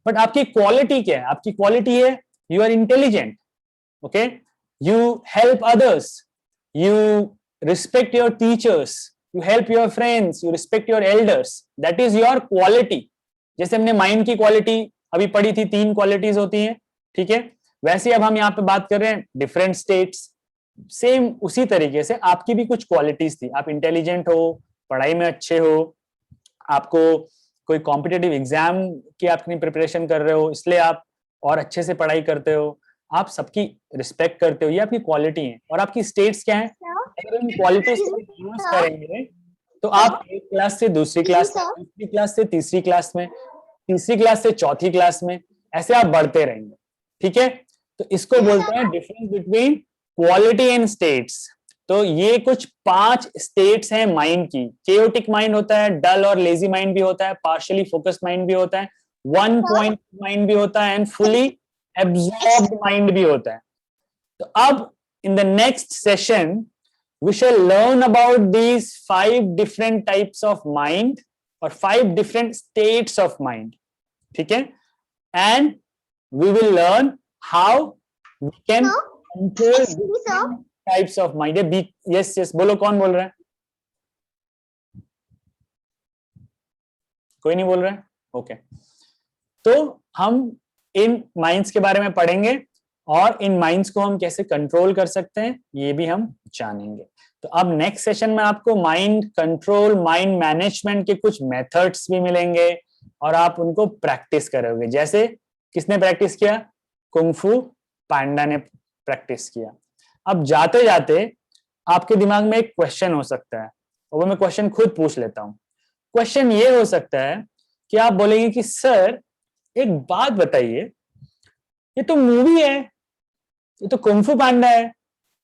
बट आपकी क्वालिटी क्या है? आपकी क्वालिटी है you are intelligent. Okay, you help others, you respect your teachers, you help your friends, you respect your elders. That is your quality. जैसे हमने माइंड की क्वालिटी अभी पढ़ी थी, 3 क्वालिटीज होती हैं, ठीक है, वैसे अब हम यहाँ पे बात कर रहे हैं डिफरेंट स्टेट्स. सेम उसी तरीके से आपकी भी कुछ क्वालिटीज थी. आप इंटेलिजेंट हो, पढ़ाई में अच्छे हो, आपको कोई कॉम्पिटिटिव एग्जाम की अपनी प्रिपरेशन कर रहे हो, इसलिए आप और अच्छे से पढ़ाई करते हो, आप सबकी रिस्पेक्ट करते हो, ये आपकी क्वालिटी है. और आपकी स्टेट्स क्या है? अगर इन क्वालिटीज को यूज करेंगे तो आप एक क्लास से दूसरी क्लास में, दूसरी क्लास से तीसरी क्लास में, तीसरी क्लास से चौथी क्लास में, ऐसे आप बढ़ते रहेंगे. ठीक है, तो इसको बोलते हैं difference between quality and states. तो ये कुछ 5 स्टेट्स हैं माइंड की. केओटिक माइंड होता है, डल और लेजी माइंड भी होता है, पार्शियली फोकस्ड माइंड भी होता है, वन पॉइंट माइंड भी होता है, एंड फुली एब्जॉर्ब्ड माइंड भी होता है. तो अब in the next session we shall learn about these 5 different types of mind or 5 different states of mind. ठीक है, and we will learn how we can control different types of mind. Yes, बोलो, कौन बोल रहा है? कोई नहीं बोल रहा है? ओके, तो हम इन माइंड्स के बारे में पढ़ेंगे और इन माइंड्स को हम कैसे कंट्रोल कर सकते हैं ये भी हम जानेंगे। तो अब नेक्स्ट सेशन में आपको माइंड कंट्रोल, माइंड मैनेजमेंट के कुछ मेथड्स भी मिलेंगे और आप उनको प्रैक्टिस करोगे। जैसे किसने प्रैक्टिस किया? कुंग-फू पांडा ने प्रैक्टिस किया। अब जाते जाते आपके दिमाग में एक क्वेश्चन हो सकता है और वो मैं क्वेश्चन खुद पूछ लेता हूँ। क्वेश्चन ये हो सकता है कि आप बोलेंगे कि सर एक बात बताइए, ये तो मूवी है, ये तो कुंग-फू पांडा है,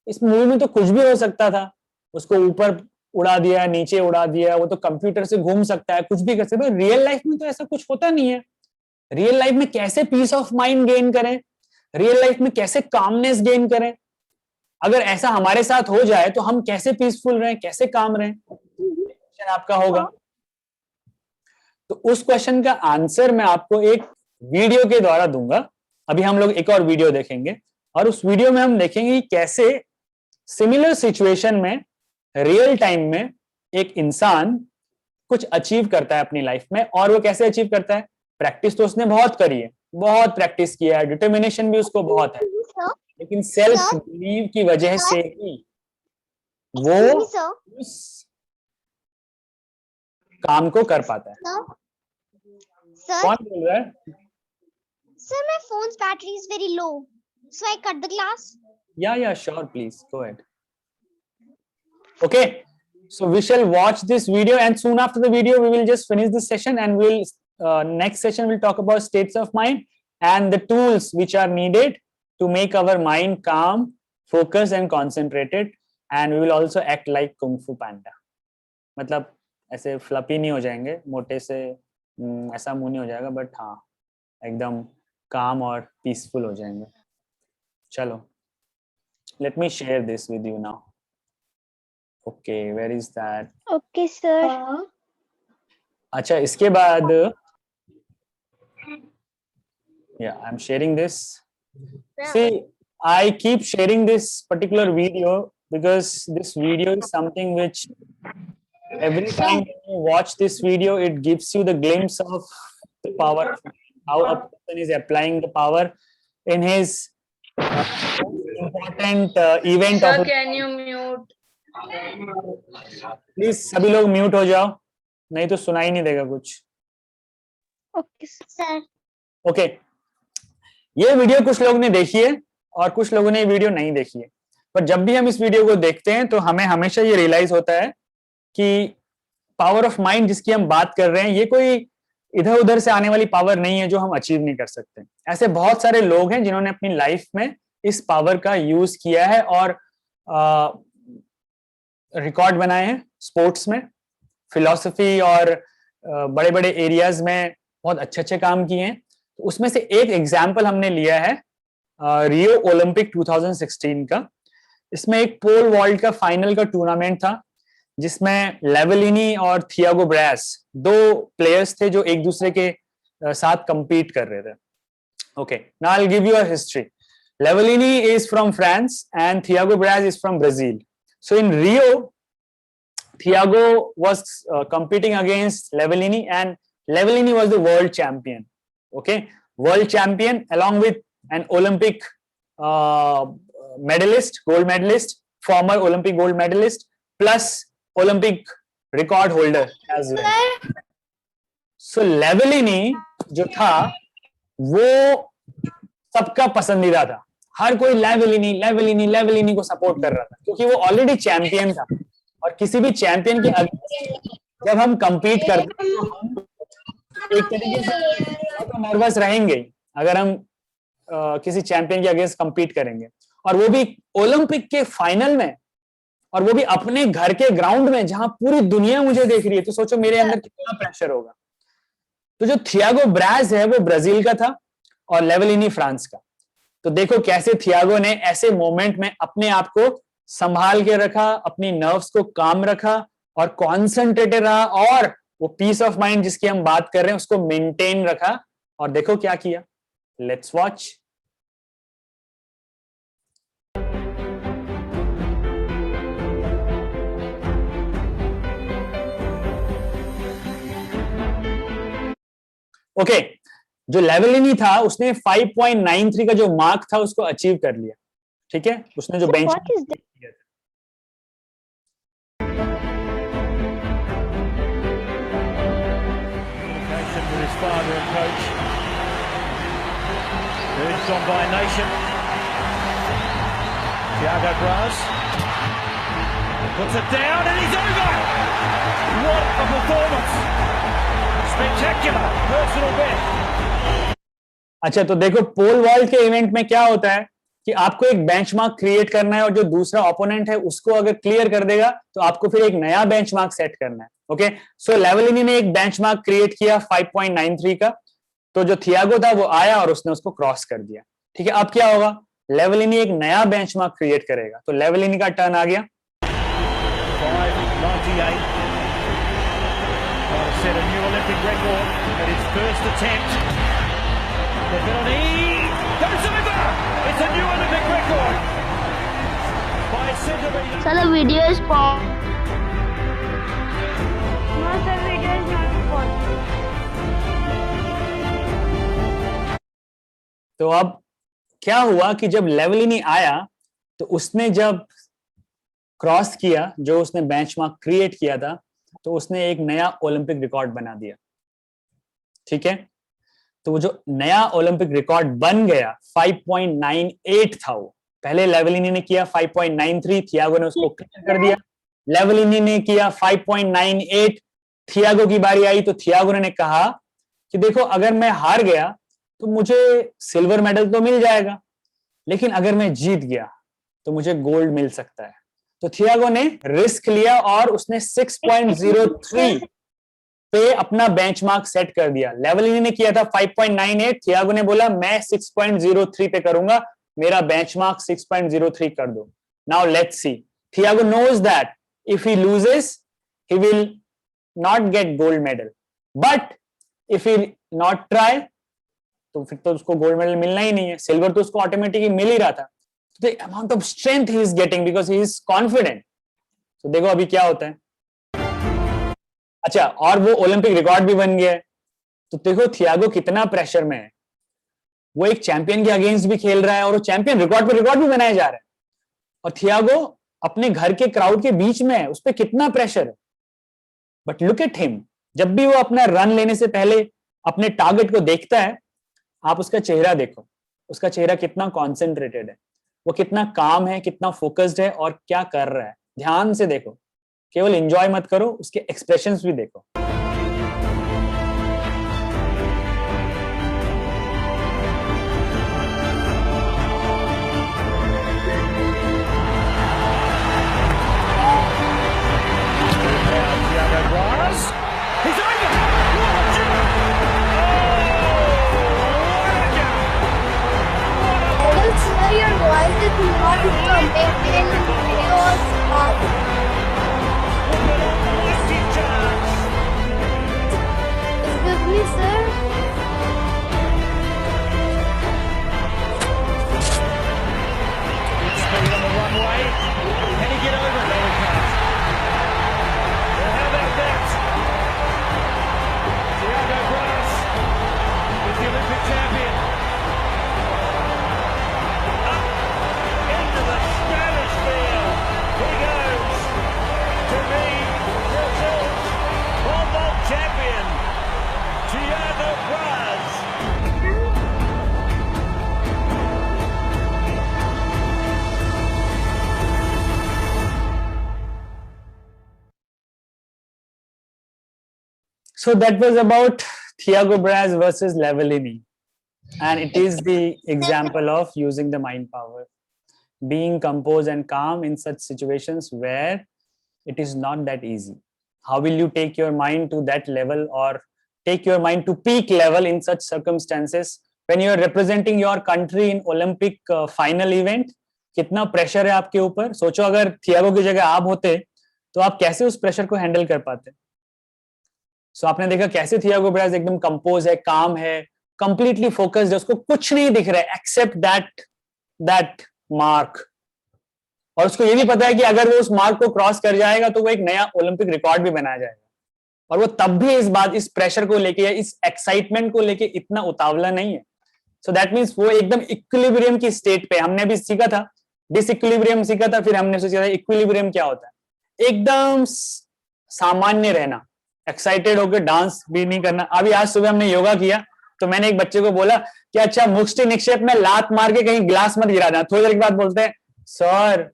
इस मूवी में तो कुछ भी हो सकता था, उसको ऊपर उड़ा दिया, नीचे उड़ा दिया, वो तो कंप्यूटर से घूम सकता है, कुछ भी कर सकता है। रियल लाइफ में तो ऐसा कुछ होता नहीं है। रियल लाइफ में कैसे पीस ऑफ माइंड गेन करें, रियल लाइफ में कैसे कामनेस गेन करें? अगर ऐसा हमारे साथ हो जाए तो हम कैसे पीसफुल रहें, कैसे काम रहें? क्वेश्चन आपका होगा। तो उस क्वेश्चन का आंसर मैं आपको एक वीडियो के द्वारा दूंगा। अभी हम लोग एक और वीडियो देखेंगे और उस वीडियो में हम देखेंगे कि कैसे सिमिलर सिचुएशन में रियल टाइम में एक इंसान कुछ अचीव करता है अपनी लाइफ में। और वो कैसे अचीव करता है? प्रैक्टिस तो उसने बहुत करी है, बहुत प्रैक्टिस किया है, डिटर्मिनेशन भी उसको बहुत है, लेकिन सेल्फ बिलीव की वजह से ही वो उस काम को कर पाता है। Sir, कौन बोल रहा है? sir, my phone's battery is very low, so I cut the class. Yeah, sure, please go ahead. Okay, so we shall watch this video, and soon after the video we will just finish this session, and we'll next session we'll talk about states of mind and the tools which are needed to make our mind calm, focused and concentrated, and we will also act like Kung Fu Panda. मतलब ऐसे floppy नहीं हो जाएंगे, मोटे से ऐसा मुंह नहीं हो जाएगा, बट हाँ एकदम काम और पीसफुल हो जाएंगे। चलो, let me share this with you now. Okay, where is that? Okay, sir. अच्छा, इसके बाद yeah, I'm sharing this. See, I keep sharing this particular video because this video is something which every time you watch this video, it gives you the glimpse of the power, how a person is applying the power in his important event Sir, of. can you mute? Please सभी लोग mute हो जाओ, नहीं तो सुनाई नहीं देगा कुछ। Okay, sir. ओके, ये वीडियो कुछ लोगों ने देखी है और कुछ लोगों ने ये वीडियो नहीं देखी है, पर जब भी हम इस वीडियो को देखते हैं तो हमें हमेशा ये रियलाइज होता है कि पावर ऑफ माइंड जिसकी हम बात कर रहे हैं, ये कोई इधर उधर से आने वाली पावर नहीं है जो हम अचीव नहीं कर सकते। ऐसे बहुत सारे लोग हैं जिन्होंने अपनी लाइफ में इस पावर का यूज किया है और रिकॉर्ड बनाए हैं स्पोर्ट्स में, फिलॉसफी और बड़े बड़े एरियाज में बहुत अच्छे अच्छे काम किए हैं। तो उसमें से एक एग्जाम्पल हमने लिया है रियो ओलंपिक 2016 का। इसमें एक पोल वॉल्ट का फाइनल का टूर्नामेंट था जिसमें लेवलिनी और थियागो ब्रास दो प्लेयर्स थे जो एक दूसरे के साथ compete कर रहे थे। Okay, now I'll give you a history. Levellini is from France and Thiago Braz is from Brazil. So in Rio, Thiago was competing against Levellini, and Levellini was the world champion. Okay, world champion along with an Olympic medalist, gold medalist, former Olympic gold medalist, plus Olympic record holder as well. So Levellini जो था वो सबका पसंदीदा था, हर कोई लेवेलिनी को support कर रहा था क्योंकि वो ऑलरेडी चैंपियन था। और किसी भी चैंपियन के अगेंस्ट जब हम compete करते हैं तो हम एक तरीके से तो नर्वस रहेंगे अगर हम किसी चैंपियन के अगेंस्ट compete करेंगे, और वो भी ओलंपिक के फाइनल में, और वो भी अपने घर के ग्राउंड में जहां पूरी दुनिया मुझे देख रही है। तो सोचो मेरे अंदर कितना प्रेशर होगा। तो जो थियागो ब्राज है वो ब्राजील का था और लेवेलिनी फ्रांस का। तो देखो कैसे थियागो ने ऐसे मोमेंट में अपने आप को संभाल के रखा, अपनी नर्व्स को काम रखा और कॉन्सेंट्रेटेड रहा, और वो पीस ऑफ माइंड जिसकी हम बात कर रहे हैं उसको मेंटेन रखा। और देखो क्या किया, लेट्स वॉच। ओके, जो लेवलिनी था उसने 5.93 का जो मार्क था उसको अचीव कर लिया, ठीक है, उसने जो bench with his father and coach. Urged on by a nation. Thiago Braz puts it down and he's over. What a performance! Spectacular personal best. अच्छा, तो देखो पोल वॉल्ट के इवेंट में क्या होता है कि आपको एक बेंचमार्क क्रिएट करना है और जो दूसरा ओपोनेंट है उसको अगर क्लियर कर देगा तो आपको फिर एक नया बेंचमार्क सेट करना है। ओके, सो लेवलिनी ने एक बेंचमार्क क्रिएट किया 5.93 का, तो जो थियागो था वो आया और उसने उसको क्रॉस कर दिया। ठीक है, अब क्या होगा, लेवलिनी एक नया बेंचमार्क क्रिएट करेगा, तो लेवलिनी का टर्न आ गया। 5.98 set a new Olympic record at his first attempt. The penalty goes over. It's a new Olympic record by a centimeter. So the video is paused. No, the video is not paused. तो अब क्या हुआ कि जब लेवलिनी आया तो उसने जब क्रॉस किया, जो उसने बेंचमार्क क्रिएट किया था, तो उसने एक नया ओलंपिक रिकॉर्ड बना दिया। ठीक है, तो वो जो नया ओलंपिक रिकॉर्ड बन गया 5.98 था, वो पहले लेवलिनी ने किया 5.93, थियागो ने उसको क्लियर कर दिया। लेवलिनी ने किया 5.98, थियागो की बारी आई तो थियागो ने कहा कि देखो अगर मैं हार गया तो मुझे सिल्वर मेडल तो मिल जाएगा, लेकिन अगर मैं जीत गया तो मुझे गोल्ड मिल सकता है। तो थियागो ने रिस्क लिया और उसने 6.03 पे अपना बेंचमार्क सेट कर दिया। लेवलिनी ने किया था 5.98, थियागो ने बोला मैं 6.03 पे करूंगा, मेरा बेंचमार्क 6.03 कर दो। Now let's see, Thiago knows that if he loses he will not get gold medal, but if he not try तो फिर तो उसको गोल्ड मेडल मिलना ही नहीं है, सिल्वर तो उसको ऑटोमेटिकली मिल ही रहा था। The amount of strength he is getting because he is confident. तो देखो अभी क्या होता है। अच्छा, और वो ओलंपिक रिकॉर्ड भी बन गया है, तो देखो थियागो कितना प्रेशर में है, वो एक चैंपियन के अगेंस्ट भी खेल रहा है और वो चैंपियन रिकॉर्ड पे रिकॉर्ड भी बनाया जा रहा है, और थियागो अपने घर के क्राउड के बीच में है, उस पर कितना प्रेशर है। बट लुक एट हिम, जब भी वो अपना रन लेने से पहले अपने टारगेट को देखता है, आप उसका चेहरा देखो, उसका चेहरा कितना कॉन्सेंट्रेटेड है, वो कितना काम है, कितना फोकस्ड है और क्या कर रहा है। ध्यान से देखो, केवल एंजॉय मत करो, उसके एक्सप्रेशंस भी देखो। Your voice is not maintained in videos. Excuse me, sir. Speed on the runway. Can he get over it? No, he can't. Well, how about that? Thiago Braz is the Olympic champion. Into the stratosphere he goes to be Brazil's pole vault champion, Thiago Braz. So that was about Thiago Braz versus Levelini, and it is the example of using the mind power, being composed and calm in such situations where it is not that easy. How will you take your mind to that level or take your mind to peak level in such circumstances when you are representing your country in Olympic final event? कितना pressure है आपके ऊपर। सोचो अगर Thiago की जगह आप होते तो आप कैसे उस प्रेशर को हैंडल कर पाते। सो आपने देखा कैसे थियागो ब्राज एकदम कंपोज है, काम है, कंप्लीटली फोकस्ड है, उसको कुछ नहीं दिख रहा है एक्सेप्ट दैट मार्क, और उसको ये भी पता है कि अगर वो उस मार्क को क्रॉस कर जाएगा तो वो एक नया ओलंपिक रिकॉर्ड भी बनाया जाएगा। और वो तब भी इस प्रेशर को लेके या इस एक्साइटमेंट को लेके इतना उतावला नहीं है. सो दैट मीन्स वो एकदम इक्विलिब्रियम की स्टेट पे. हमने अभी सीखा था डिसइक्विलिब्रियम सीखा था, फिर हमने सोचा था इक्विलिब्रियम क्या होता है. एकदम सामान्य रहना, एक्साइटेड होकर डांस भी नहीं करना. अभी आज सुबह हमने योगा किया तो मैंने एक बच्चे को बोला कि अच्छा मुष्टि निक्षेप में लात मार के कहीं गिलास मत गिरा देना. थोड़ी देर के बाद बोलते हैं सर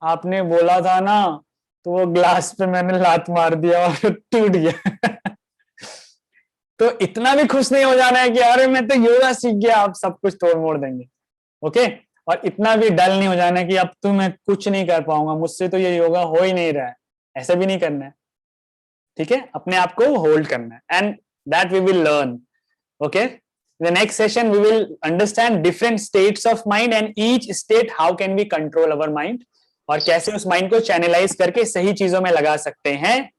आपने बोला था ना, तो वो ग्लास पे मैंने लात मार दिया और टूट गया. तो इतना भी खुश नहीं हो जाना है कि अरे मैं तो योगा सीख गया, आप सब कुछ तोड़ मोड़ देंगे. ओके. और इतना भी डल नहीं हो जाना है कि अब तो मैं कुछ नहीं कर पाऊंगा, मुझसे तो ये योगा हो ही नहीं रहा है. ऐसा भी नहीं करना है. ठीक है, अपने आप को होल्ड करना है. And that we will learn. Okay, in the next session we will understand different states of mind and each state how can we control our mind और कैसे उस माइंड को चैनलाइज करके सही चीजों में लगा सकते हैं.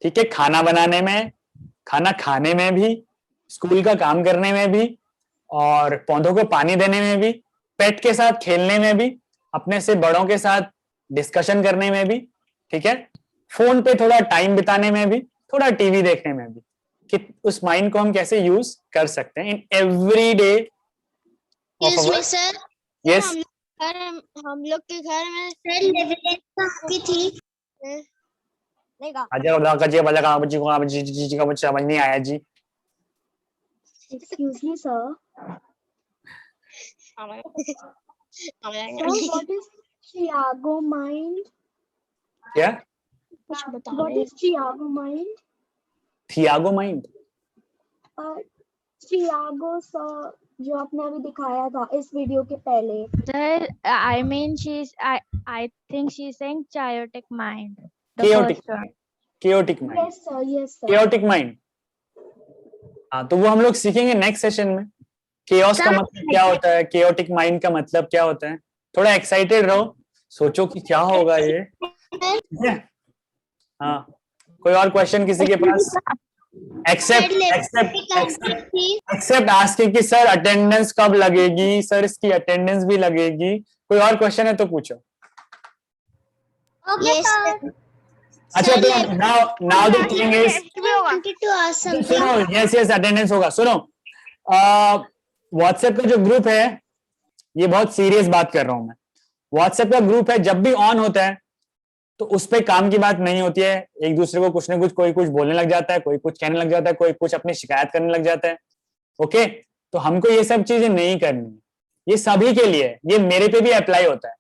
ठीक है, खाना बनाने में, खाना खाने में भी, स्कूल का काम करने में भी, और पौधों को पानी देने में भी, पेट के साथ खेलने में भी, अपने से बड़ों के साथ डिस्कशन करने में भी. ठीक है, फोन पे थोड़ा टाइम बिताने में भी, थोड़ा टीवी देखने में भी, कि उस माइंड को हम कैसे यूज कर सकते हैं in every day. Sir yes, हम लोग के घर में सेल्फ एविडेंस की थी. बच्ची का बच्चा समझ नहीं आया जी. Excuse me, sir. What is Chiago mind? क्या? What is Chiago mind? Thiago mind. Chiago sir, जो आपने अभी दिखाया था इस वीडियो के पहले. Sir, I mean I think she's saying chaotic mind. Chaotic mind. Yes sir, yes sir. Chaotic mind. हाँ, तो वो हम लोग सीखेंगे नेक्स्ट सेशन में. chaos का मतलब क्या होता है, chaotic mind का मतलब क्या होता है. थोड़ा एक्साइटेड रहो, सोचो कि क्या होगा ये. हाँ, कोई और क्वेश्चन किसी के पास? एक्सेप्ट आस्किंग कि सर अटेंडेंस कब लगेगी, सर इसकी अटेंडेंस भी लगेगी. कोई और क्वेश्चन है तो पूछो. अच्छा, तो नाउ द थिंग इज, सुनो. यस अटेंडेंस होगा. सुनो, व्हाट्सएप का जो ग्रुप है, ये बहुत सीरियस बात कर रहा हूं मैं. व्हाट्सएप का ग्रुप है, जब भी ऑन होता है तो उस पे काम की बात नहीं होती है. एक दूसरे को कुछ ना कुछ, कोई कुछ बोलने लग जाता है, कोई कुछ कहने लग जाता है, कोई कुछ अपनी शिकायत करने लग जाता है. ओके, तो हमको ये सब चीजें नहीं करनी. ये सभी के लिए, ये मेरे पे भी अप्लाई होता है.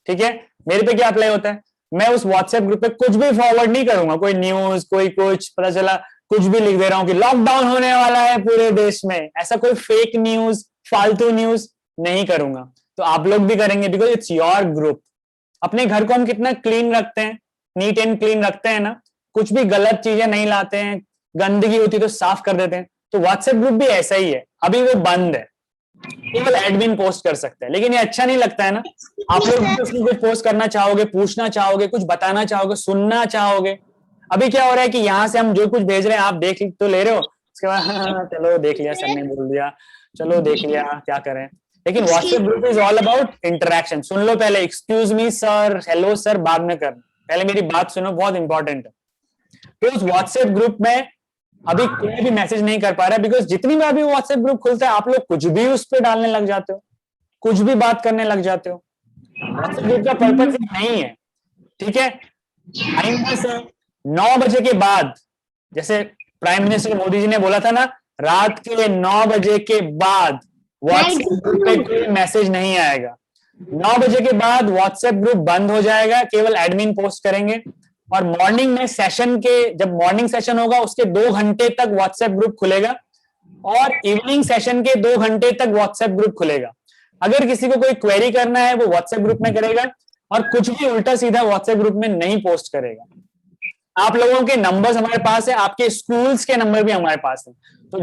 ठीक है, मेरे पे क्या अप्लाई होता है, मैं उस व्हाट्सएप ग्रुप पे कुछ भी फॉरवर्ड नहीं करूंगा. कोई न्यूज, कोई कुछ, पता चला कुछ भी लिख दे रहा हूँ कि लॉकडाउन होने वाला है पूरे देश में. ऐसा कोई फेक न्यूज, फालतू न्यूज नहीं करूंगा. तो आप लोग भी करेंगे, बिकॉज इट्स योर ग्रुप. अपने घर को हम कितना क्लीन रखते हैं, नीट एंड क्लीन रखते हैं ना. कुछ भी गलत चीजें नहीं लाते हैं, गंदगी होती तो साफ कर देते हैं. तो व्हाट्सएप ग्रुप भी ऐसा ही है. अभी वो बंद है, केवल एडमिन पोस्ट कर सकते हैं. लेकिन ये अच्छा नहीं लगता है ना. आप लोग भी उसमें कुछ पोस्ट करना चाहोगे, पूछना चाहोगे, कुछ बताना चाहोगे, सुनना चाहोगे. अभी क्या हो रहा है कि यहाँ से हम जो कुछ भेज रहे हैं आप देख तो ले रहे हो, उसके बाद हाँ, चलो देख लिया, सर ने बोल दिया, चलो देख लिया, क्या करें. लेकिन WhatsApp group is all about interaction. सुन लो पहले, excuse me sir, hello sir बाद में करना, पहले मेरी बात सुनो, बहुत इंपॉर्टेंट है. तो उस व्हाट्सएप ग्रुप में अभी कोई भी मैसेज नहीं कर पा रहा है, बिकॉज जितनी बार भी व्हाट्सएप ग्रुप खुलता है आप लोग कुछ भी उस पर डालने लग जाते हो, कुछ भी बात करने लग जाते हो. व्हाट्सएप ग्रुप का पर्पज नहीं है. ठीक है, टाइम बस 9 बजे के बाद, जैसे प्राइम मिनिस्टर मोदी जी ने बोला था ना, रात के 9 बजे के बाद व्हाट्सएप ग्रुप पे कोई मैसेज नहीं आएगा. 9 बजे के बाद व्हाट्सएप ग्रुप बंद हो जाएगा, केवल एडमिन पोस्ट करेंगे. और मॉर्निंग में सेशन के, जब मॉर्निंग सेशन होगा उसके 2 घंटे तक व्हाट्सएप ग्रुप खुलेगा, और इवनिंग सेशन के 2 घंटे तक व्हाट्सएप ग्रुप खुलेगा. अगर किसी को कोई क्वेरी करना है वो व्हाट्सएप ग्रुप में करेगा, और कुछ भी उल्टा सीधा व्हाट्सएप ग्रुप में नहीं पोस्ट करेगा. आप लोगों के नंबर्स हमारे पास है, आपके स्कूल्स के नंबर भी हमारे पास है. तो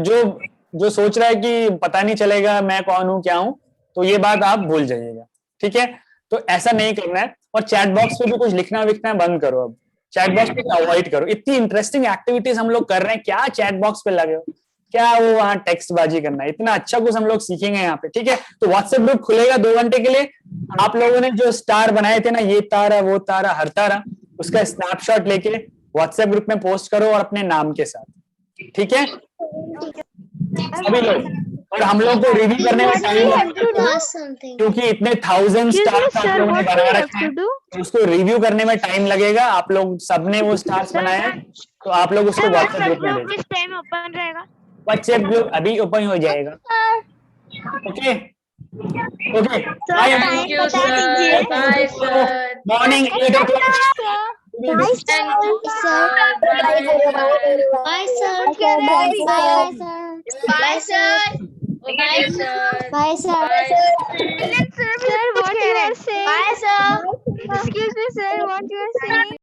जो सोच रहा है कि पता नहीं चलेगा मैं कौन हूं क्या हूं, तो ये बात आप भूल जाइएगा. ठीक है, तो ऐसा नहीं करना है. और चैट बॉक्स पे भी कुछ लिखना विखना बंद करो. अब चैट बॉक्स पे अवॉइड करो. इतनी इंटरेस्टिंग एक्टिविटीज हम लोग कर रहे हैं, क्या चैट बॉक्स पे लगे हो, क्या वो वहां टेक्स्ट बाजी करना है. इतना अच्छा कुछ हम लोग सीखेंगे यहाँ पे. ठीक है, तो व्हाट्सएप ग्रुप खुलेगा 2 घंटे के लिए. आप लोगों ने जो स्टार बनाए थे ना, ये तारा वो तारा हर तारा, उसका स्नैपशॉट लेके व्हाट्सएप ग्रुप में पोस्ट करो और अपने नाम के साथ, ठीक है सभी लोग। और हम लोग को रिव्यू करने में टाइम लगेगा क्योंकि इतने 1000 स्टार्स आप लोगों ने बना रखे हैं, तो उसको रिव्यू करने में टाइम लगेगा। आप लोग सबने वो स्टार्स बनाए हैं, तो आप लोग उसको व्हाट्सएप ग्रुप में भेजें। किस टाइम ओपन रहेगा? व्हाट्सएप ग्रुप अभी ओपन हो जाएगा। Okay okay Thank you, sir. Bye, sir. Morning 8 o'clock। Bye, sir. Bye, sir. Bye, sir. Bye, sir. Bye, sir. Sir, what you are saying? Bye, sir. Excuse me, sir, what you are saying?